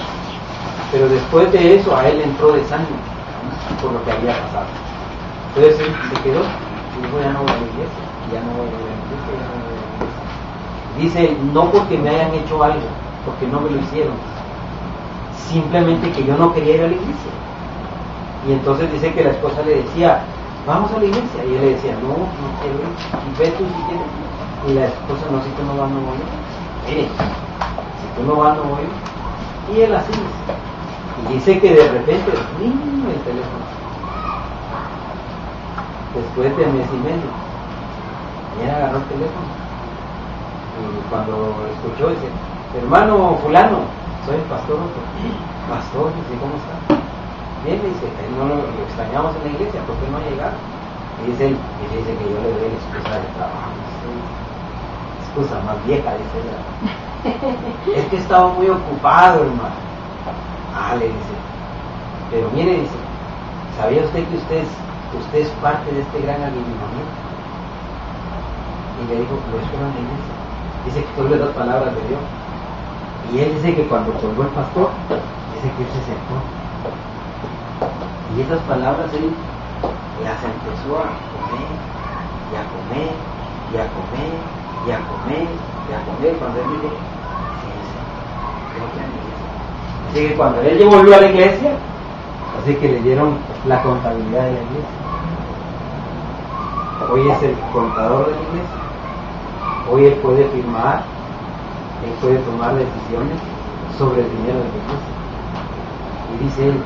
Pero después de eso a él entró desánimo por lo que había pasado. Entonces él se quedó y dijo, ya no voy a la iglesia, ya no voy a la iglesia, ya no voy a la iglesia. Dice, no porque me hayan hecho algo, porque no me lo hicieron, simplemente que yo no quería ir a la iglesia. Y entonces dice que la esposa le decía, vamos a la iglesia, y él le decía, no quiero ir, y ve tú si quieres. Y la esposa, no, si tú no vas, no voy. Mire, si tú no vas, no voy. Y él así dice. Y dice que de repente, el teléfono, después de mes y medio, y él agarró el teléfono. Y cuando escuchó, dice, hermano fulano, soy el pastor Otto. Pastor, dice, ¿cómo está? Bien, dice, no lo extrañamos en la iglesia, ¿por qué no ha llegado? Y dice que yo le doy la excusa de trabajo. Es excusa más vieja, dice ella. Es que estaba muy ocupado, hermano. Le dice, pero mire, dice, ¿sabía usted que usted es parte de este gran avivamiento? Y le dijo, lo espero en la iglesia. Dice que solo las palabras de Dios. Y él dice que cuando colgó el pastor, dice que él se sentó. Y esas palabras él las empezó a comer, y a comer, y a comer, y a comer, y a comer. Cuando él dijo, así que cuando él volvió a la iglesia, así que le dieron la contabilidad de la iglesia. Hoy es el contador de la iglesia. Hoy él puede firmar, él puede tomar decisiones sobre el dinero de la iglesia. Y dice él,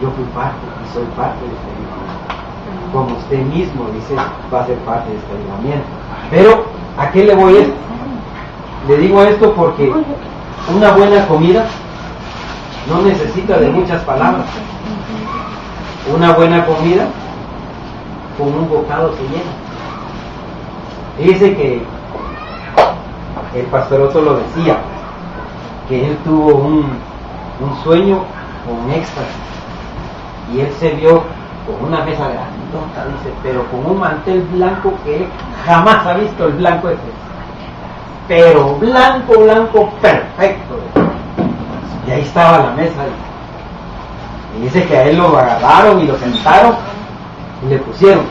yo fui parte y soy parte de este avivamiento. Como usted mismo dice, va a ser parte de este avivamiento. Pero, ¿a qué le voy esto? Le digo esto porque una buena comida no necesita de muchas palabras. Una buena comida con un bocado se llena. Dice que el pastor Otto lo decía, que él tuvo un sueño con éxtasis y él se vio con una mesa grandota, dice, pero con un mantel blanco que él jamás ha visto el blanco ese, pero blanco perfecto. Y ahí estaba la mesa. Y dice que a él lo agarraron y lo sentaron y le pusieron.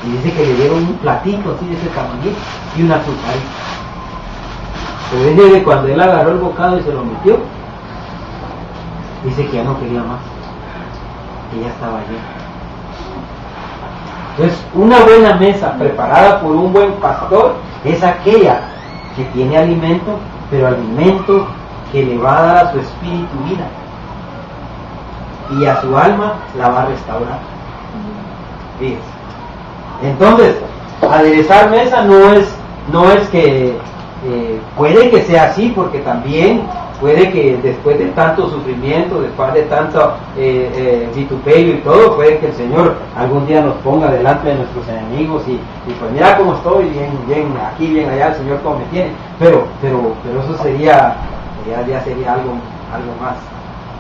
Y dice que le dieron un platito así de ese tamaño y una azucarita. Pero dice que cuando él agarró el bocado y se lo metió, dice que ya no quería más, que ya estaba lleno. Entonces, una buena mesa preparada por un buen pastor es aquella que tiene alimento, pero alimento que le va a dar a su espíritu vida y a su alma la va a restaurar. Fíjense. Entonces, aderezar mesa no es que puede que sea así, porque también puede que después de tanto sufrimiento, después de tanto vituperio y todo, puede que el Señor algún día nos ponga delante de nuestros enemigos y pues mira cómo estoy, bien aquí, bien allá, el Señor cómo me tiene. Pero eso sería algo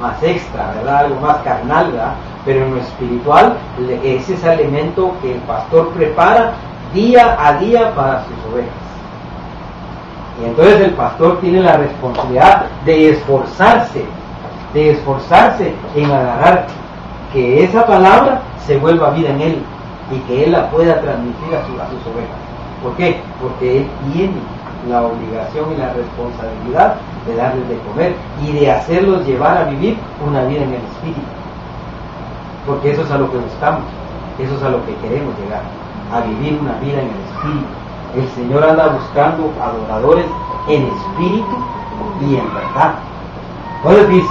más extra, ¿verdad? Algo más carnal, ¿verdad? Pero en lo espiritual es ese alimento que el pastor prepara día a día para sus ovejas. Y entonces el pastor tiene la responsabilidad de esforzarse en agarrar que esa palabra se vuelva vida en él y que él la pueda transmitir a sus ovejas. ¿Por qué? Porque él tiene la obligación y la responsabilidad de darles de comer y de hacerlos llevar a vivir una vida en el espíritu. Porque eso es a lo que buscamos, eso es a lo que queremos llegar, a vivir una vida en el espíritu. El Señor anda buscando adoradores en espíritu y en verdad. Entonces dice,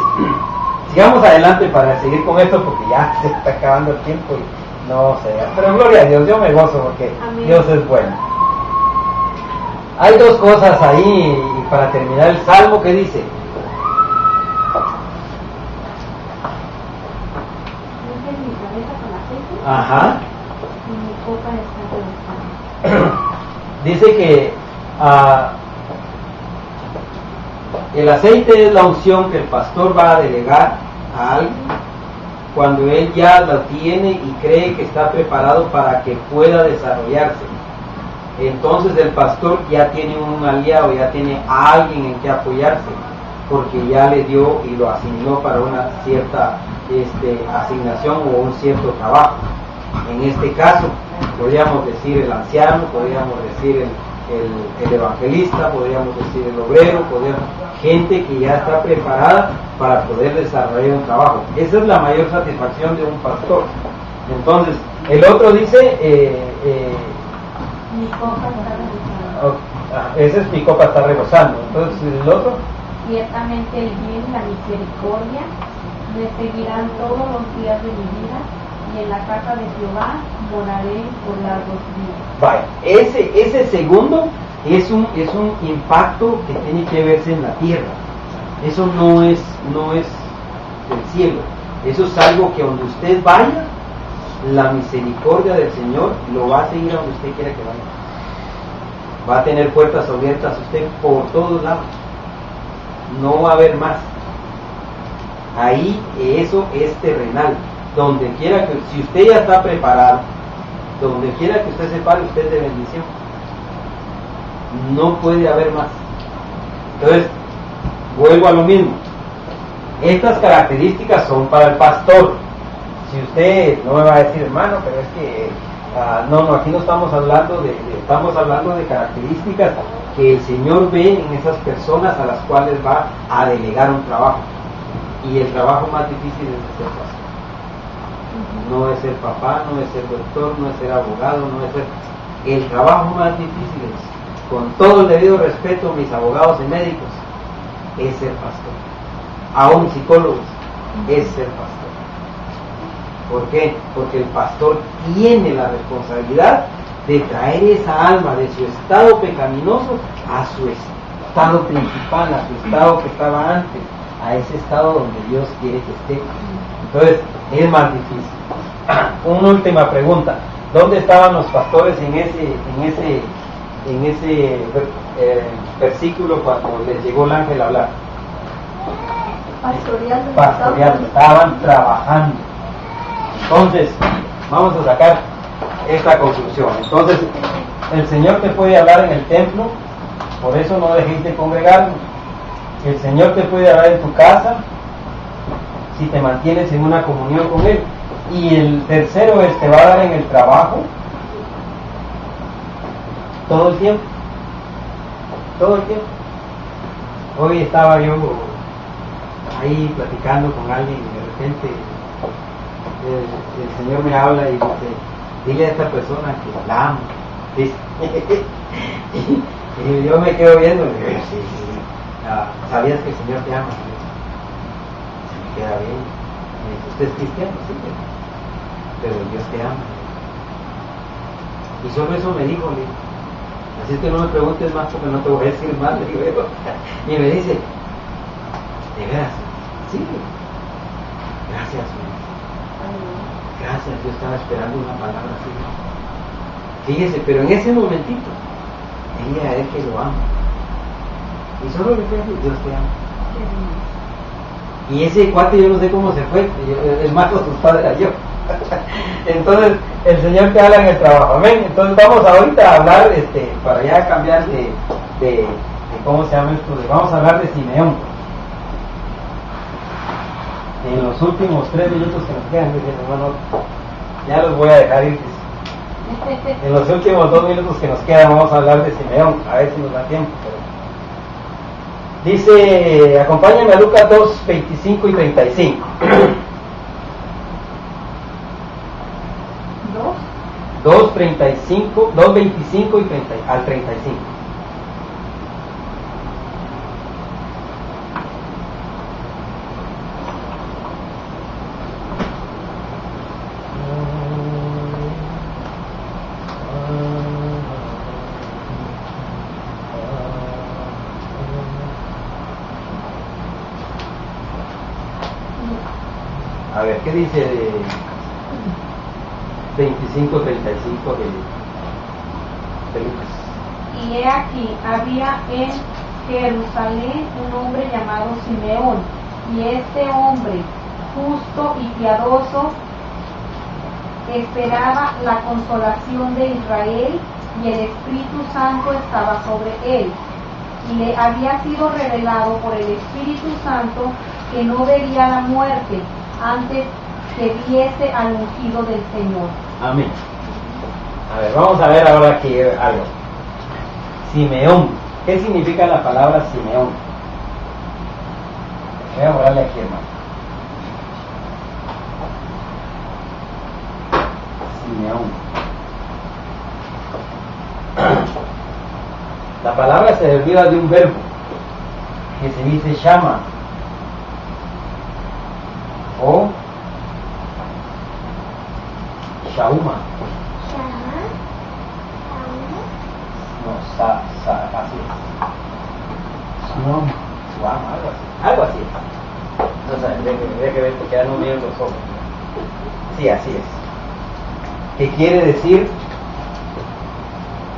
sigamos adelante para seguir con esto porque ya se está acabando el tiempo y no sé, pero gloria a Dios, yo me gozo porque amén. Dios es bueno. Hay dos cosas ahí y para terminar el salmo que dice. Ajá. Dice que el aceite es la unción que el pastor va a delegar a alguien cuando él ya la tiene y cree que está preparado para que pueda desarrollarse. Entonces el pastor ya tiene un aliado, ya tiene a alguien en que apoyarse, porque ya le dio y lo asignó para una cierta asignación o un cierto trabajo. En este caso, podríamos decir el anciano, podríamos decir el evangelista, podríamos decir el obrero, gente que ya está preparada para poder desarrollar un trabajo. Esa es la mayor satisfacción de un pastor. Entonces, el otro dice, mi copa está rebosando. Ese es mi copa está rebosando. Entonces, el otro, ciertamente el bien y la misericordia me seguirán todos los días de mi vida, y en la casa de Jehová moraré por largos días. Vaya, ese segundo es un impacto que tiene que verse en la tierra. Eso no es del cielo. Eso es algo que donde usted vaya, la misericordia del Señor lo va a seguir a donde usted quiera que vaya. va a tener puertas abiertas usted por todos lados. No va a haber más. Ahí eso es terrenal. Donde quiera que, si usted ya está preparado, donde quiera que usted se pare, usted es de bendición. No puede haber más. Entonces, vuelvo a lo mismo. Estas características son para el pastor. Si usted no me va a decir, hermano, pero es que no, aquí no estamos hablando estamos hablando de características que el Señor ve en esas personas a las cuales va a delegar un trabajo. Y el trabajo más difícil es ser pastor. No es ser papá, no es ser doctor, no es ser abogado, no es ser... El trabajo más difícil es, con todo el debido respeto, mis abogados y médicos, es ser pastor. Aún psicólogos, es ser pastor. ¿Por qué? Porque el pastor tiene la responsabilidad de traer esa alma de su estado pecaminoso a su estado principal, a su estado que estaba antes, a ese estado donde Dios quiere que esté. Entonces, es más difícil. Una última pregunta. ¿Dónde estaban los pastores en ese versículo cuando les llegó el ángel a hablar? Pastoreando, estaban trabajando. Entonces, vamos a sacar esta conclusión. Entonces, el Señor te puede hablar en el templo, por eso no dejéis de congregarnos. El Señor te puede hablar en tu casa, si te mantienes en una comunión con Él. Y el tercero es, te va a dar en el trabajo, todo el tiempo. Todo el tiempo. Hoy estaba yo ahí platicando con alguien y de repente el Señor me habla y dice, dile a esta persona que la amo. Dice, y yo me quedo viendo y digo, sí. ¿Sabías que el Señor te ama? Se me queda bien. Me dice, ¿usted es cristiano? Sí, pero Dios te ama. Y solo eso me dijo, le digo. Así es que no me preguntes más porque no te voy a decir más, le digo. Y me dice, ¿de veras? Sí. Gracias, gracias, yo estaba esperando una palabra así. Fíjese, pero en ese momentito, ella es que lo ama. Y solo le fue, Dios te ama. Y ese cuate yo no sé cómo se fue, es más asustado era yo. Entonces, el Señor te habla en el trabajo, amén. Entonces vamos ahorita a hablar, para ya cambiar de ¿cómo se llama esto? Vamos a hablar de Simeón. En los últimos 3 minutos que nos quedan, hermano, ya los voy a dejar ir. En los últimos 2 minutos que nos quedan vamos a hablar de Simeón, a ver si nos da tiempo. Pero... Dice, acompáñame a Lucas 2, 25 y 35. 2, 35, 2, 25 y 30, al 35. A ver, ¿qué dice de 25, 35 de Lucas? Y he aquí, había en Jerusalén un hombre llamado Simeón, y este hombre, justo y piadoso, esperaba la consolación de Israel, y el Espíritu Santo estaba sobre él. Y le había sido revelado por el Espíritu Santo que no vería la muerte antes que viese al ungido del Señor. Amén. A ver, vamos a ver ahora aquí algo. Simeón. ¿Qué significa la palabra Simeón? Voy a borrarle aquí, hermano. Simeón. La palabra se deriva de un verbo que se dice llama o shauma. No, así es. Suama, algo así. No sé, tendría que ver porque ya no miren los ojos. Sí, así es. ¿Qué quiere decir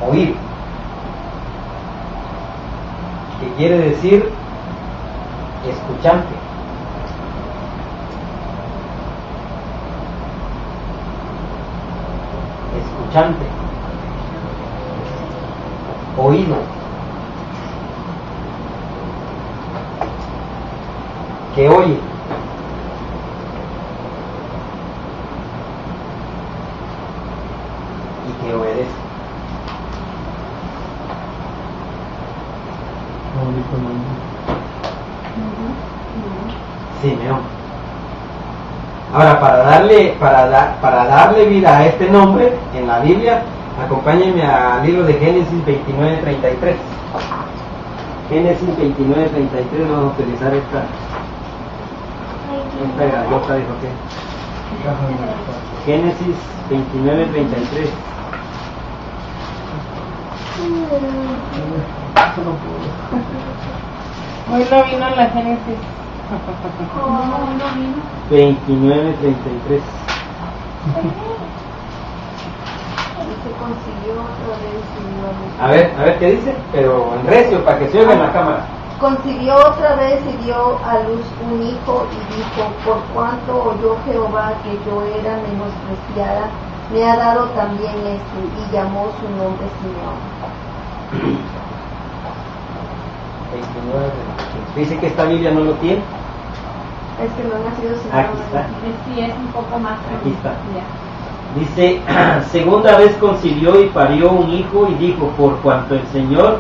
oír? que quiere decir escuchante. Escuchante. Oído. Que oye. Y que obedece. Como dijo el nombre. Simeón. Ahora, para darle vida a este nombre en la Biblia, acompáñenme al libro de Génesis 29:33. Génesis 29:33, vamos a utilizar esta grandota, dijo que. Génesis 29:33. Hoy no vino la Génesis. 29:33. Y se consiguió otra vez y dio a luz. A ver qué dice, pero en recio, para que se oiga en la cámara. Consiguió otra vez y dio a luz un hijo y dijo, por cuanto oyó Jehová que yo era menospreciada, me ha dado también esto, y llamó su nombre Simeón. 29. Dice que esta Biblia no lo tiene. Es que no ha nacido Simeón. Aquí está. Sí, es un poco más. Aquí está. Ya. Dice, segunda vez concibió y parió un hijo y dijo, por cuanto el Señor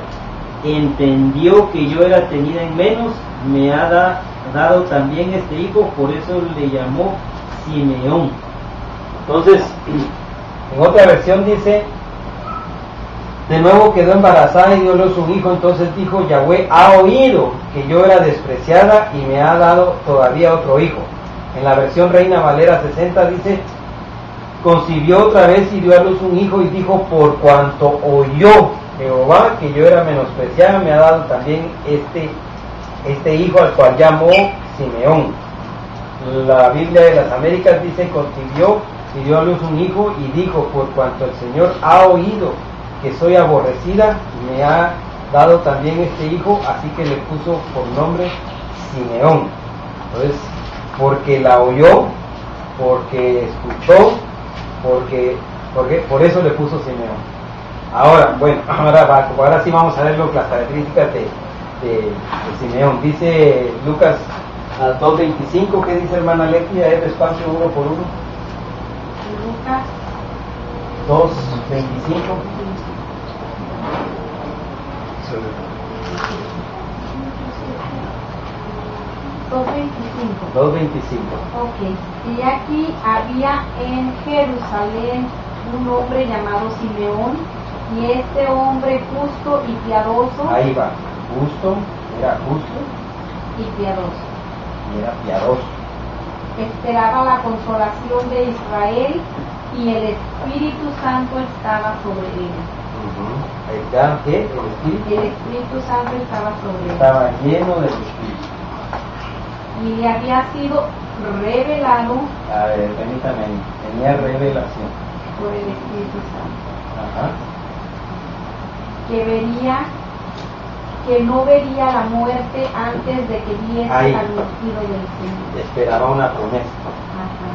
entendió que yo era tenida en menos, me ha dado también este hijo, por eso le llamó Simeón. Entonces, en otra versión dice, de nuevo quedó embarazada y dio a luz un hijo, entonces dijo, Yahweh ha oído que yo era despreciada y me ha dado todavía otro hijo. En la versión Reina Valera 60 dice, concibió otra vez y dio a luz un hijo y dijo, por cuanto oyó Jehová que yo era menospreciada, me ha dado también este hijo, al cual llamó Simeón. La Biblia de las Américas dice, concibió y dio a luz un hijo y dijo, por cuanto el Señor ha oído que soy aborrecida, me ha dado también este hijo, así que le puso por nombre Simeón. Entonces, porque la oyó, porque escuchó, por eso le puso Simeón. Ahora, bueno, ahora sí vamos a ver las características de Simeón. Dice Lucas 2:25, ¿qué dice hermana Leti? Es despacio uno por uno. Lucas 2:25. 2:25. Ok. Y aquí había en Jerusalén un hombre llamado Simeón, y este hombre justo y piadoso. Ahí va, era justo Y piadoso. y era piadoso. Esperaba la consolación de Israel, y el Espíritu Santo estaba sobre él. Ahí está, ¿qué? El Espíritu Santo estaba sobre él. Estaba lleno del Espíritu. Y le había sido revelado A ver, permítame, tenía revelación. por el Espíritu Santo Ajá. que no vería la muerte antes de que viese Ahí. al ungido del Señor. Esperaba una promesa. Ajá.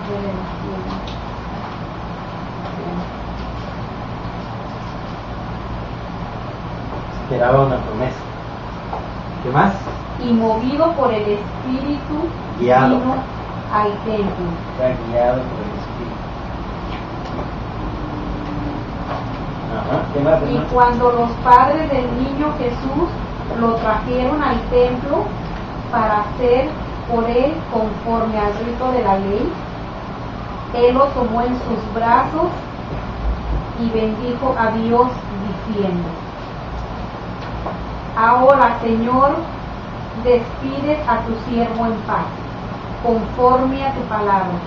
Revelación. Esperaba una promesa. ¿Qué más? Y movido por el Espíritu, Guiado. vino al templo. Era guiado por el Espíritu. Ajá. ¿Qué más? Y hermano? cuando los padres del niño Jesús lo trajeron al templo para hacer por él conforme al rito de la ley, él lo tomó en sus brazos y bendijo a Dios diciendo: Ahora, Señor, despides a tu siervo en paz, conforme a tu palabra,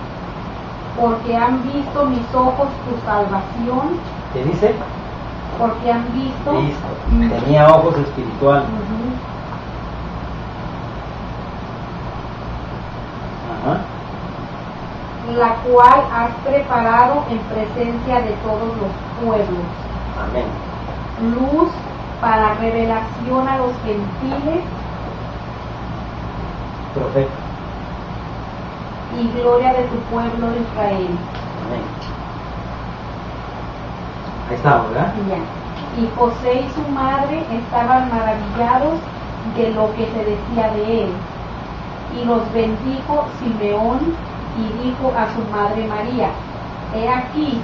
porque han visto mis ojos tu salvación. ¿Qué dice? Porque han visto. Listo. Tenía ojos espirituales. Ujú. Ajá. La cual has preparado en presencia de todos los pueblos, Amén. luz para revelación a los gentiles Profeta. y gloria de tu pueblo de Israel. Amén. Ahí estamos, ¿verdad? Y José y su madre estaban maravillados de lo que se decía de él. Y los bendijo Simeón y dijo a su madre María: He aquí,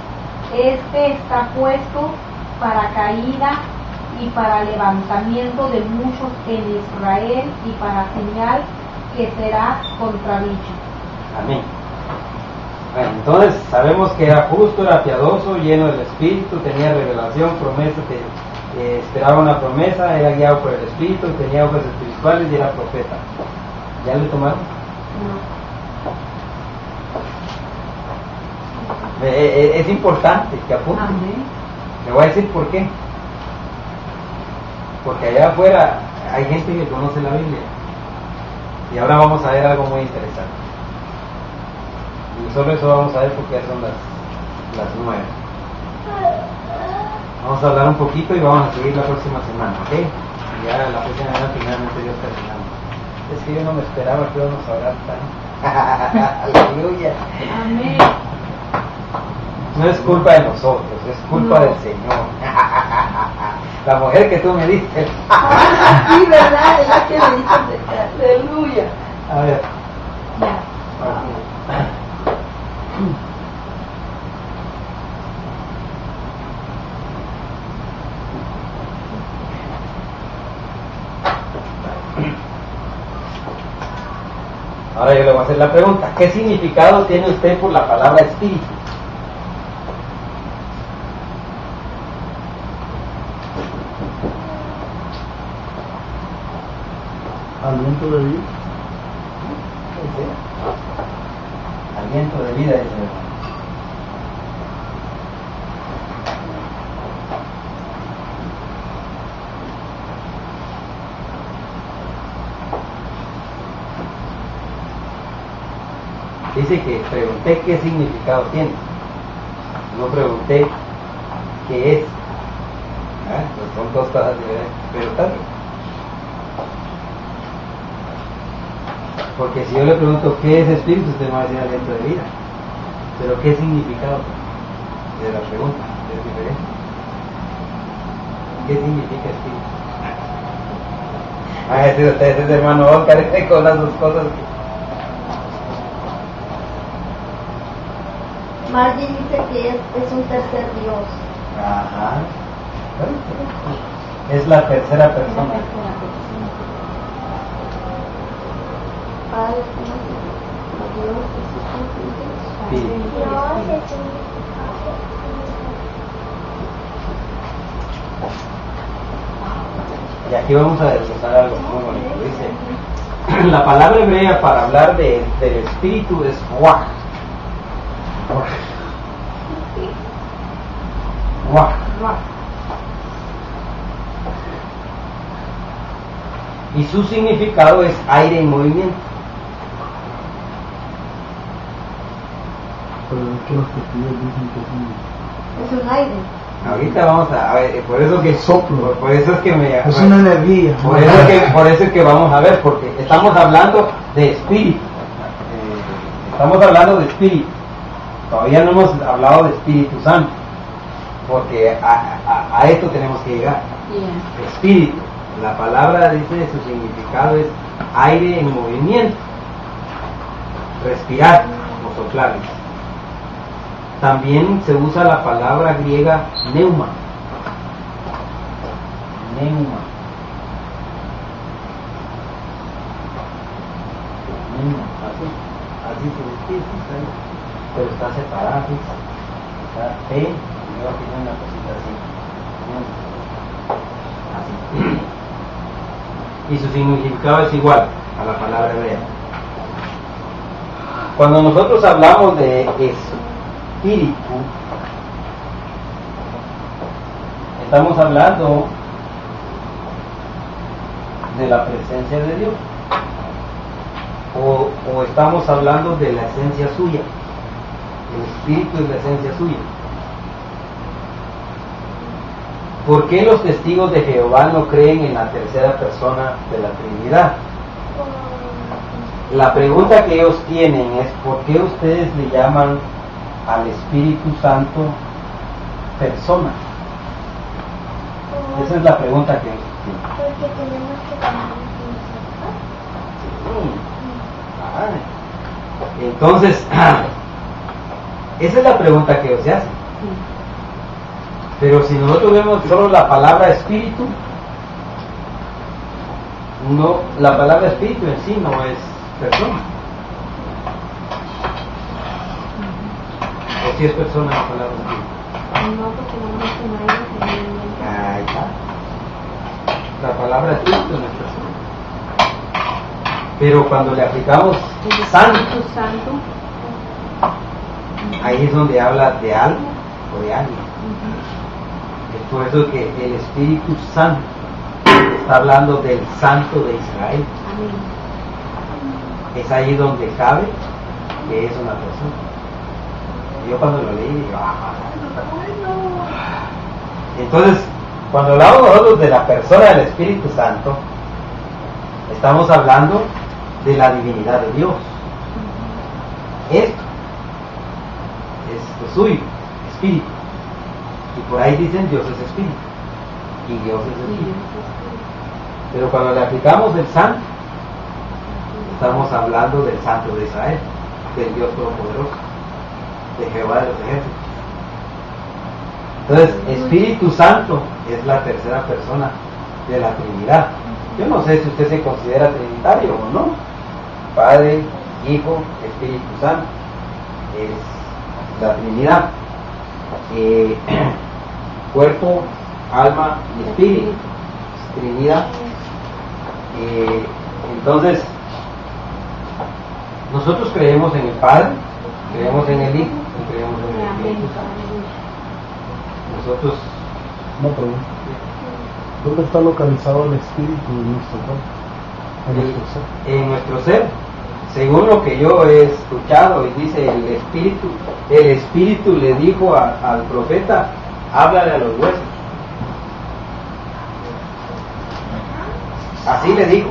este está puesto para caída y para levantamiento de muchos en Israel y para señal que será contra dicho. Amén. Bueno, entonces sabemos que era justo, era piadoso, lleno del Espíritu, tenía revelación, promesa, esperaba una promesa, era guiado por el Espíritu, tenía ojos espirituales y era profeta. ¿Ya le tomaron? No. Es importante que apunten. Amén. Le voy a decir por qué. Porque allá afuera hay gente que conoce la Biblia. Y ahora vamos a ver algo muy interesante. Y solo eso vamos a ver porque ya son las 9. Vamos a hablar un poquito y vamos a seguir la próxima semana, ¿ok? Y ya la próxima semana finalmente Dios terminamos. Es que yo no me esperaba que íbamos a hablar tan. Aleluya. Amén. No es culpa de nosotros, es culpa del Señor. La mujer que tú me diste. Sí, ¿verdad? Es la que me dice acercar. Aleluya. A ver. Ya. Ahora yo le voy a hacer la pregunta: ¿qué significado tiene usted por la palabra espíritu? Aliento de vida. Aliento de vida, dice el hermano. Dice que pregunté qué significado tiene. No pregunté qué es. Pues son dos cosas diferentes, pero también. Porque si yo le pregunto qué es espíritu, usted me va a decir aliento de vida. Pero qué significado de la pregunta es diferente. ¿Qué significa espíritu? Si usted es hermano Oscar, con las dos cosas. Margie dice que es un tercer Dios. Ajá. Es la tercera persona. Padre, Dios, Espíritu. Y aquí vamos a desglosar algo muy bonito. Dice, la palabra hebrea para hablar del espíritu es ruach. Ruach. Y su significado es aire en movimiento. Pero es que los testigos dicen que es un aire. Ahorita vamos a ver, por eso que Soplo. por eso es que me es una energía. por eso es que vamos a ver, porque estamos hablando de espíritu. Estamos hablando de espíritu. Todavía no hemos hablado de Espíritu Santo, porque a esto tenemos que llegar. Espíritu, la palabra dice, su significado es aire en movimiento, respirar o soplar. También se usa la palabra griega neuma. Neuma. Neuma, así se dice, pero está separado, está P y luego tiene una cosita así. Así. Y su significado es igual a la palabra hebrea. Cuando nosotros hablamos de espíritu, estamos hablando de la presencia de Dios, o estamos hablando de la esencia suya. El espíritu es la esencia suya. ¿por qué los testigos de Jehová no creen en la tercera persona de la Trinidad? La pregunta que ellos tienen es: ¿por qué ustedes le llaman al Espíritu Santo persona? Esa es la pregunta que ellos tienen. Porque tenemos que tomar Entonces, esa es la pregunta que ellos se hacen. Pero si nosotros vemos solo la palabra espíritu, no, la palabra espíritu en sí no es persona. ¿O si es persona la palabra espíritu? No, porque no mencionaron que Ahí está. La palabra espíritu no es persona. Pero cuando le aplicamos santo, Espíritu Santo. ahí es donde habla de algo o de alguien. Es por eso que el Espíritu Santo está hablando del Santo de Israel. Amén. Es ahí donde cabe que es una persona. Yo cuando lo leí digo, entonces, cuando hablamos nosotros de la persona del Espíritu Santo, estamos hablando de la divinidad de Dios. Esto es lo suyo, espíritu. Y por ahí dicen Dios es espíritu y Dios es espíritu. Pero cuando le aplicamos el santo, estamos hablando del Santo de Israel, del Dios Todopoderoso, de Jehová de los ejércitos. Entonces, Espíritu Santo es la tercera persona de la Trinidad. Yo no sé si usted se considera trinitario o no. Padre, Hijo, Espíritu Santo es la Trinidad. Cuerpo, alma y espíritu, Trinidad. Entonces, nosotros creemos en el Padre, creemos en el Hijo y creemos en el Espíritu Santo. Nosotros, Una pregunta. ¿Dónde está localizado el espíritu de nuestro cuerpo? En nuestro ser. en nuestro ser, según lo que yo he escuchado, y dice el Espíritu le dijo al profeta: háblale a los huesos. Así le dijo.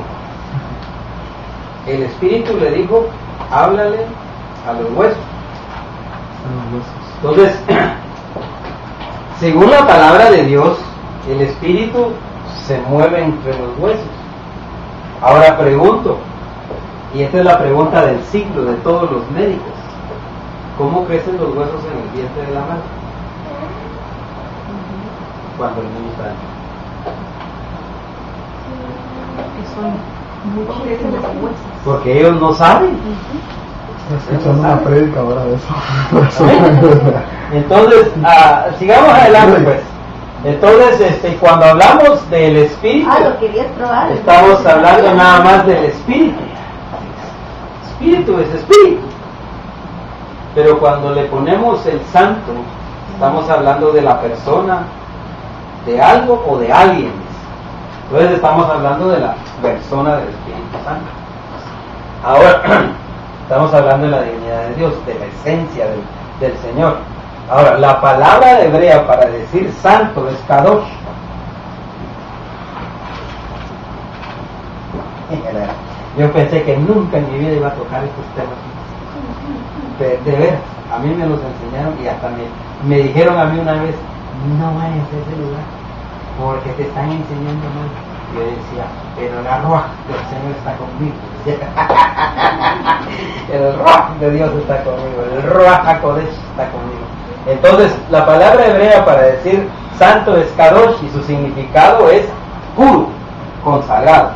El Espíritu le dijo: háblale a los huesos. En los huesos. Entonces, según la palabra de Dios, el Espíritu se mueve entre los huesos. Ahora pregunto, y esta es la pregunta del siglo de todos los médicos: ¿cómo crecen los huesos en el vientre de la madre cuando el niño está ahí? Que son muchísimos huesos. Porque ellos no saben. Estoy escuchando una prédica ahora de eso. Entonces, sigamos adelante pues. Entonces, cuando hablamos del Espíritu, lo querías probar. estamos hablando nada más del Espíritu. Espíritu es Espíritu. Pero cuando le ponemos el Santo, estamos hablando de la persona, de algo o de alguien. Entonces estamos hablando de la persona del Espíritu Santo. Ahora, estamos hablando de la divinidad de Dios, de la esencia del Señor. Ahora, la palabra hebrea para decir santo es kadosh. Yo pensé que nunca en mi vida iba a tocar estos temas. De veras, a mí me los enseñaron y hasta me dijeron a mí una vez: no vayas a ese lugar porque te están enseñando mal. Yo decía: pero la ruaj del Señor está conmigo. El ruaj de Dios está conmigo, el ruaj HaKodesh está conmigo. Entonces, la palabra hebrea para decir santo es kadosh y su significado es puro, consagrado.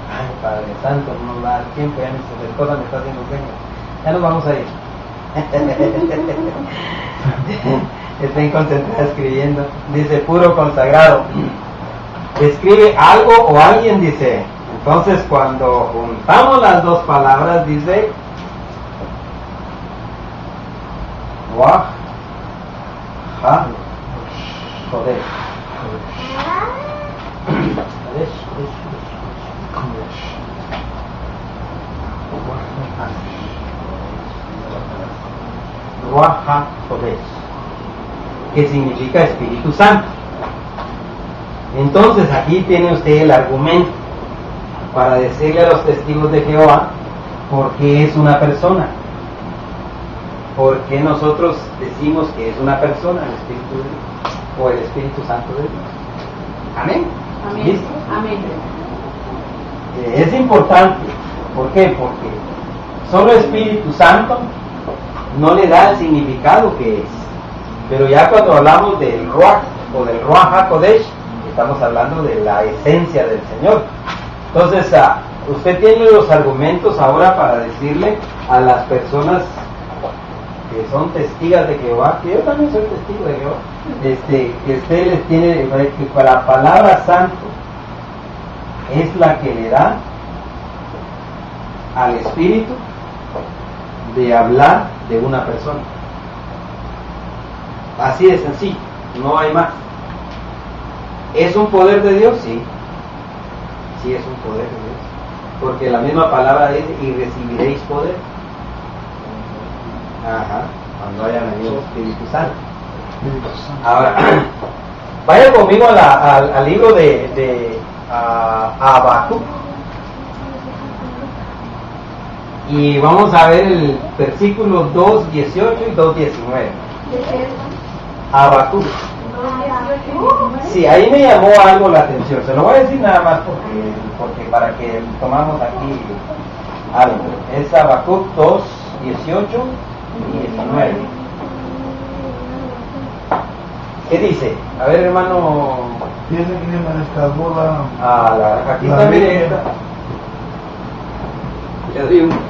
Ay, Padre Santo, no nos va a dar tiempo, ya mi esposa me está haciendo señas. Ya nos vamos a ir. Estén concentrados escribiendo. Dice puro, consagrado. Describe algo o alguien, dice. Entonces, cuando juntamos las dos palabras, dice Wah Ha Kodesh. Ruach HaKodesh, que significa Espíritu Santo. Entonces aquí tiene usted el argumento para decirle a los testigos de Jehová por qué es una persona, por qué nosotros decimos que es una persona el Espíritu de Dios o el Espíritu Santo de Dios. Amén. Amén. ¿Listo? Amén. Es importante. ¿Por qué? Porque solo Espíritu Santo no le da el significado que es. Pero ya cuando hablamos del Ruach o del Ruach HaKodesh, estamos hablando de la esencia del Señor. Entonces, usted tiene los argumentos ahora para decirle a las personas que son testigos de Jehová, que yo también soy testigo de Jehová, que usted les tiene, que la palabra santo es la que le da al Espíritu de hablar de una persona. Así de sencillo, no hay más. ¿Es un poder de Dios? Sí. Sí es un poder de Dios. Porque la misma palabra dice, y recibiréis poder. Ajá, cuando haya venido el Espíritu Santo. Ahora, vaya conmigo al libro de Habacuc. Y vamos a ver el versículo 2:18 y 2:19. Habacuc. Sí, ahí me llamó algo la atención. Se lo voy a decir nada más porque para que tomamos aquí algo. Es Habacuc 2:18 y 19. ¿Qué dice? A ver, hermano. Dice que me descargó aquí está, mire esta.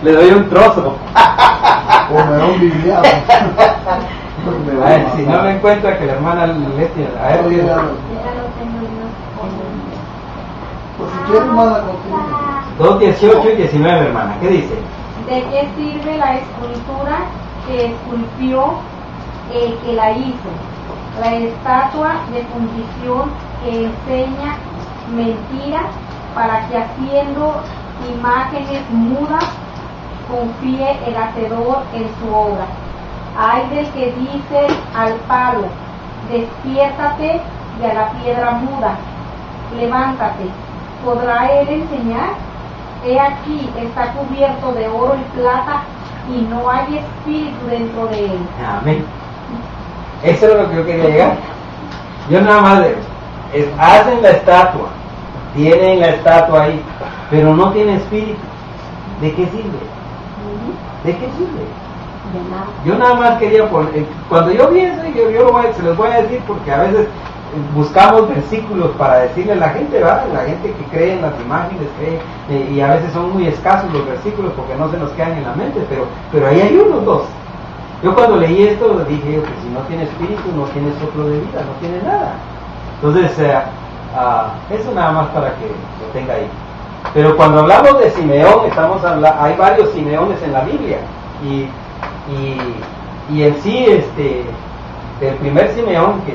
Le doy un trozo. O me da un bibliado. A ver, si no me encuentra que la hermana Leti, a ver, Pues si quiere, hermana, continúe. 2:18 y 19, hermana. ¿Qué dice? ¿De qué sirve la escultura que esculpió el que la hizo? La estatua de fundición que enseña mentiras para que haciendo imágenes mudas confíe el hacedor en su obra. Ay del que dice al palo, despiértate, y a la piedra muda, levántate, ¿podrá él enseñar? He aquí, está cubierto de oro y plata, y no hay espíritu dentro de él. Amén. Eso es lo que yo quería llegar. Yo nada más hacen la estatua, tienen la estatua ahí, pero no tiene espíritu. ¿De qué sirve? ¿De qué sirve? Yo nada más quería poner, cuando yo vi eso, se los voy a decir porque a veces buscamos versículos para decirle a la gente, ¿verdad? La gente que cree en las imágenes, cree, y a veces son muy escasos los versículos porque no se nos quedan en la mente, pero ahí hay unos dos. Yo cuando leí esto dije yo que si no tiene espíritu no tiene soplo de vida, no tiene nada. Entonces, eso nada más para que lo tenga ahí. Pero cuando hablamos de Simeón, hay varios Simeones en la Biblia, y en sí, el primer Simeón que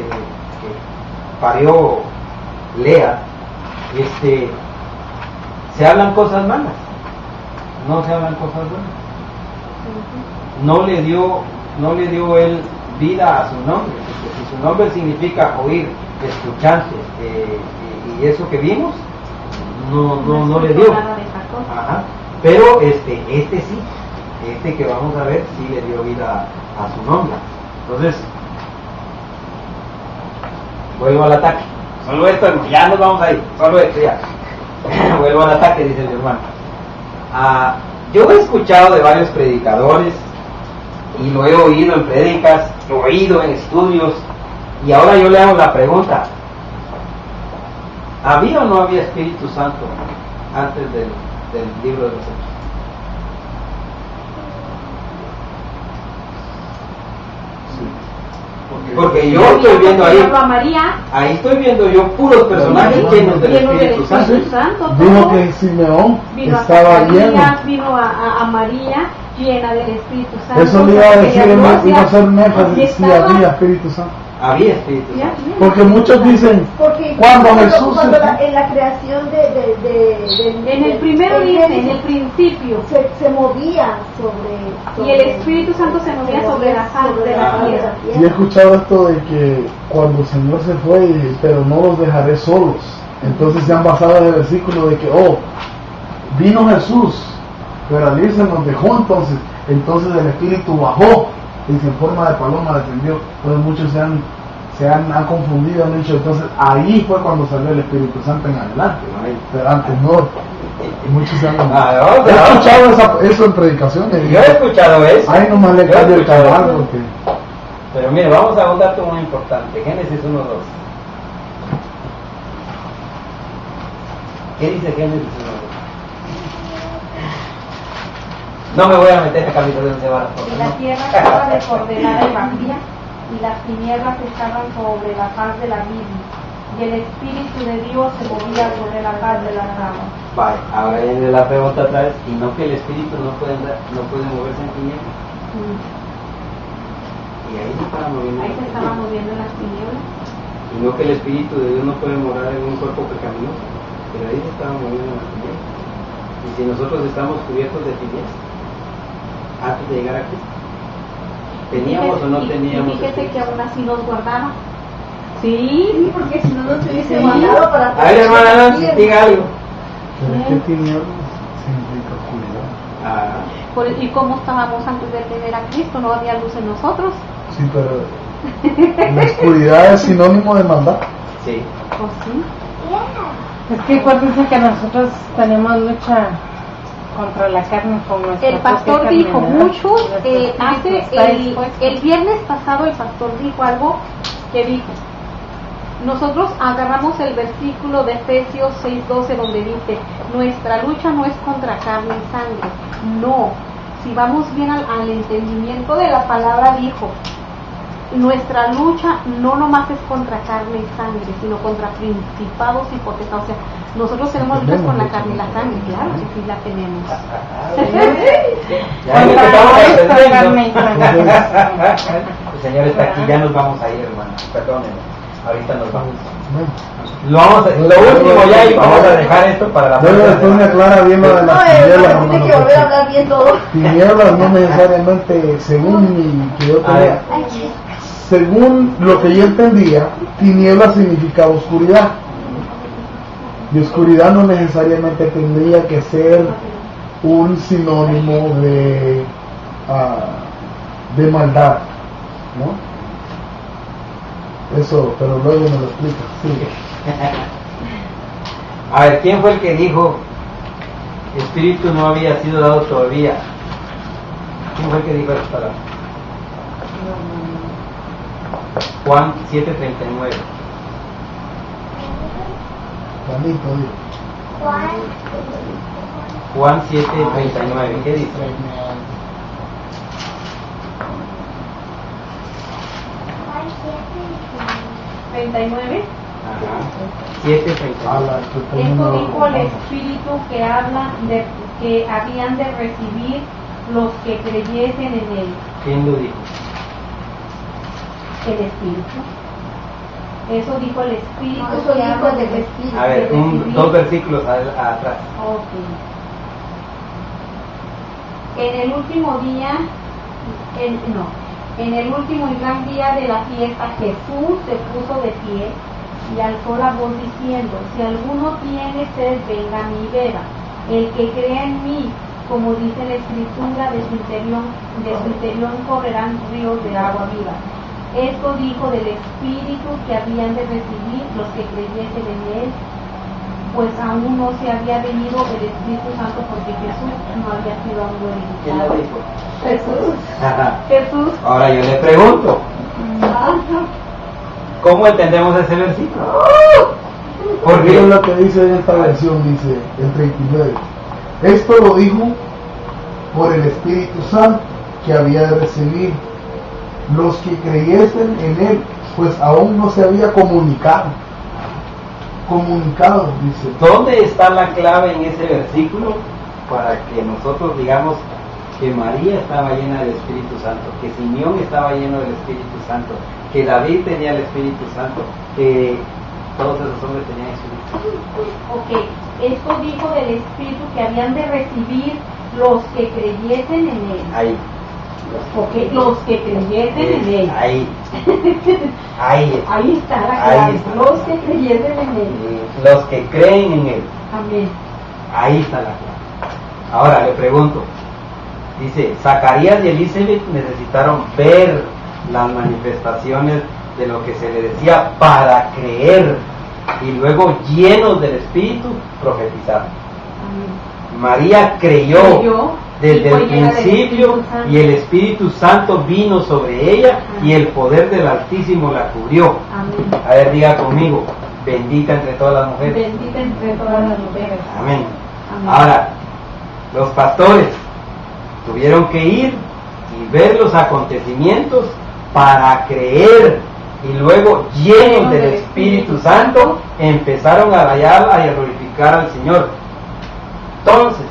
parió Lea, se hablan cosas malas, no se hablan cosas buenas. No le dio él vida a su nombre, porque si su nombre significa oír, escuchante, y eso que vimos, no le dio. Ajá. Pero sí, que vamos a ver, sí le dio vida a su nombre. Entonces, vuelvo al ataque. Solo esto, ya nos vamos a ir. Solo esto, ya. Vuelvo al ataque, dice el hermano. Yo he escuchado de varios predicadores, y lo he oído en prédicas, lo he oído en estudios, y ahora yo le hago la pregunta: ¿había o no había Espíritu Santo antes del libro de los Hechos? Porque yo estoy viendo ahí estoy viendo yo puros personajes llenos del Espíritu Santo. Dijo que Simeón estaba lleno. Vino a María llena del Espíritu Santo. Eso le iba a decir, iba a hacer un énfasis si había Espíritu Santo. Había Espíritu Ya, Santo. ya. Porque muchos dicen, Porque cuando Jesús en la creación En el primero dice, en el principio, se movía sobre y el Espíritu Santo se movía sobre la faz de la tierra. y he escuchado esto de que cuando el Señor se fue, pero no los dejaré solos. Entonces se han basado en el versículo de que, vino Jesús, pero al irse nos dejó, entonces el Espíritu bajó, y en forma de paloma descendió. Entonces muchos han confundido, han dicho, entonces ahí fue cuando salió el Espíritu Santo en adelante, pero antes no. Y muchos han he escuchado eso en predicaciones. Yo he escuchado eso. Ahí nomás le Yo he cambio el escuchado canal eso. porque Pero mire, vamos a un dato muy importante. Génesis 1:2. ¿Qué dice Génesis 1:2? No me voy a meter en capítulo de varas. Y la tierra estaba desordenada y vacía, y las tinieblas estaban sobre la faz de la abismo, y el Espíritu de Dios se movía sobre la faz de las aguas. Vale, ahora viene la pregunta otra vez. ¿Y no que el Espíritu no puede moverse en tinieblas? Y ahí se estaba moviendo. Ahí se estaba moviendo las tinieblas. Y no que el Espíritu de Dios no puede morar en un cuerpo pecaminoso, pero ahí se estaba moviendo las tinieblas. Y si nosotros estamos cubiertos de tinieblas antes de llegar aquí, ¿teníamos o no teníamos? Y fíjese que aún así nos guardaba. Sí, porque si no, no se hubiese Sí. mandado para... A ver, hermana Nancy, diga algo. pero es que tinieblas significa oscuridad. ¿Y cómo estábamos antes de tener a Cristo? No había luz en nosotros. Sí, pero la oscuridad es sinónimo de maldad. Sí. ¿O sí? Es que acuérdense que nosotros tenemos lucha contra la carne con nuestra El pastor propia dijo carne, ¿verdad? mucho, Nuestro espíritu está dispuesto. el viernes pasado el pastor dijo algo que dijo, nosotros agarramos el versículo de Efesios 6:12 donde dice, nuestra lucha no es contra carne y sangre, no, si vamos bien al entendimiento de la palabra dijo, nuestra lucha no nomás es contra carne y sangre, sino contra principados y potestades. O sea, nosotros tenemos luchas con la carne y la sangre, claro que sí la tenemos. Ya Contra empezamos a nuestra entender, carne y ¿no? sangre. El Señor está aquí, ya nos vamos a ir, hermano. Perdónenme. Ahorita nos vamos. Bueno, Lo último ya y vamos a dejar esto para la luego después me aclara bien lo de No, las tinieblas, tiene hermano, que volver a porque hablar bien todo. tinieblas no necesariamente, según que yo A ver. tenía, según lo que yo entendía, tinieblas significaba oscuridad. Y oscuridad no necesariamente tendría que ser un sinónimo de maldad, ¿no? Eso, pero luego me lo explica. Sí. A ver, ¿quién fue el que dijo Espíritu no había sido dado todavía? ¿Quién fue el que dijo esa palabra? Juan 7:39. Juanito, digo. Juan 7:39. ¿Qué dice? ¿39? Ajá. 7:39. Esto dijo el Espíritu que habla de que habían de recibir los que creyesen en él. ¿Quién lo dijo? El Espíritu. Eso dijo el Espíritu. No, eso que dijo habla el de Espíritu. A ver, de recibir. dos versículos atrás. Ok. En el último día, en el último y gran día de la fiesta, Jesús se puso de pie y alzó la voz diciendo, si alguno tiene sed, venga a mí y beba. El que crea en mí, como dice la Escritura, de su interior correrán ríos de agua viva. Esto dijo del Espíritu que habían de recibir los que creyesen en él, pues aún no se había venido el Espíritu Santo porque Jesús no había sido aún ¿Quién lo glorificado. dijo? Jesús. Ajá. Jesús. Ahora yo le pregunto, ¿cómo entendemos ese versículo? Porque Porque lo que dice en esta versión, dice el 39. Esto lo dijo por el Espíritu Santo que había de recibir los que creyesen en él, pues aún no se había comunicado, dice. ¿dónde está la clave en ese versículo para que nosotros digamos que María estaba llena del Espíritu Santo, que Simeón estaba lleno del Espíritu Santo, que David tenía el Espíritu Santo, que todos esos hombres tenían Espíritu Santo. Ok, esto dijo del Espíritu que habían de recibir los que creyesen en Él. Ahí. Ok, los que creyesen en Él. Ahí. Ahí. Ahí está la Ahí clave, está. los que creyesen en Él. Los que creen en Él. Amén. Ahí está la clave. Ahora le pregunto, dice, Zacarías y Elizabeth necesitaron ver las manifestaciones de lo que se le decía para creer, y luego llenos del Espíritu profetizaron. Amén. María creyó desde y fue el llena del principio Espíritu Santo. y el Espíritu Santo vino sobre ella y el poder del Altísimo la cubrió. Amén. A ver, diga conmigo, bendita entre todas las mujeres. Bendita entre todas las mujeres. Amén. Amén. Ahora, los pastores tuvieron que ir y ver los acontecimientos para creer, y luego llenos del Espíritu Santo empezaron a alabar y a glorificar al Señor. Entonces,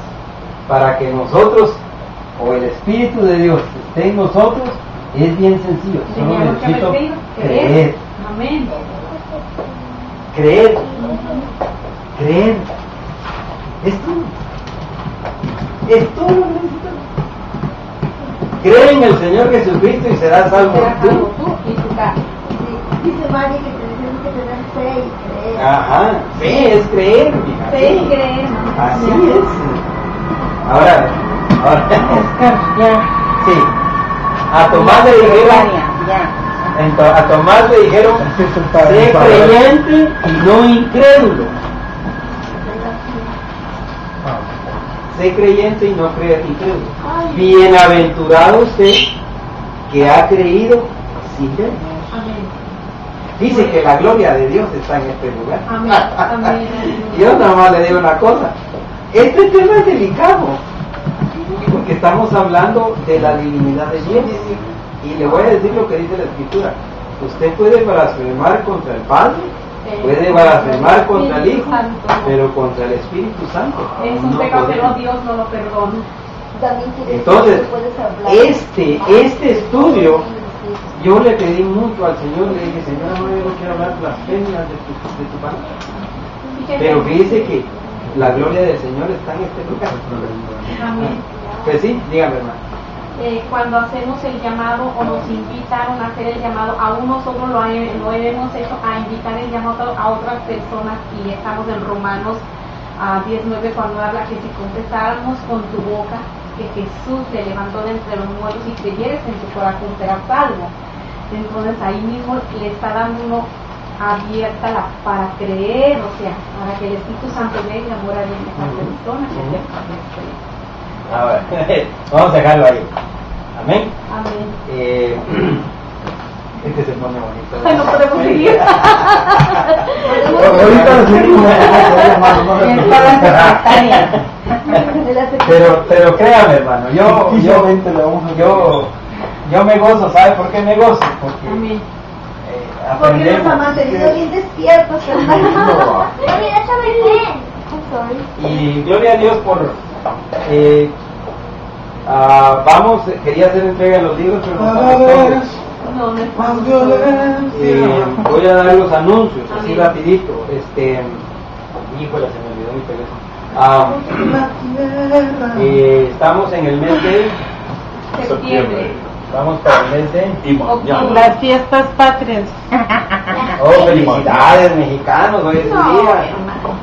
para que nosotros o el Espíritu de Dios esté en nosotros es bien sencillo, solo Teníamos que necesito haber creído, creer, Amén. creer, creer. Es todo. Es todo lo que necesitamos. Cree en el Señor Jesucristo y serás salvo Serás tú. salvo tú y tu casa. Sí, dice Mari que tenemos que tener fe y creer. Ajá, fe es creer, mija. Fe y Sí. creer. Así es. Ahora, Oscar, ya. sí. A Tomás le dijeron, Ya. a Tomás le dijeron, sé creyente y no incrédulo. Sé creyente y no incrédulo. Bienaventurado usted que ha creído sin ver. Amén. Dice que la gloria de Dios está en este lugar. Amén. Amén. Yo nada más le digo una cosa, este tema es delicado, porque estamos hablando de la divinidad de Dios, y le voy a decir lo que dice la Escritura. Usted puede blasfemar contra el Padre, puede blasfemar contra el Hijo, pero contra el Espíritu Santo Es un no pecado que podemos. Dios no lo perdona. También quiere Entonces, decir que puedes hablar. este estudio, yo le pedí mucho al Señor, le dije, Señor, no, yo no quiero hablar blasfemias de tu palabra. Pero fíjese que la gloria del Señor está en este lugar. Amén. Pues sí, dígame, hermano. Cuando hacemos el llamado o nos invitaron a hacer el llamado, aún nosotros lo hemos hecho, a invitar el llamado a otras personas, y estamos en Romanos 19 cuando habla que si confesáramos con tu boca que Jesús se levantó de entre los muertos y creyeres en tu corazón serás salvo. Entonces ahí mismo le está dando uno abierta para creer, o sea, para que el Espíritu Santo venga a morar en esa persona que es Ahora, vamos a dejarlo ahí. Amén. Amén. Este se pone bonito. Ay, no podemos seguir. Ahorita seguimos. hermano, no se Es para la secretaria. Pero créame, hermano, Ficticiamente le vamos a- yo me gozo, ¿sabe por qué me gozo? Porque Amén. Porque nos ha aprendemos. mantenido bien despiertos, hermano. Mami, déjame leer. I'm sorry. Y gloria a Dios por quería hacer entrega de los libros, pero no estamos todos. No, no es Más violencia. Voy a dar los anuncios así Amén. rapidito. Híjole, se me olvidó mi teléfono. La tierra. Estamos en el mes de septiembre. vamos para el mes de Las fiestas patrias. oh, felicidades mexicanos, hoy es su No, día. hermano.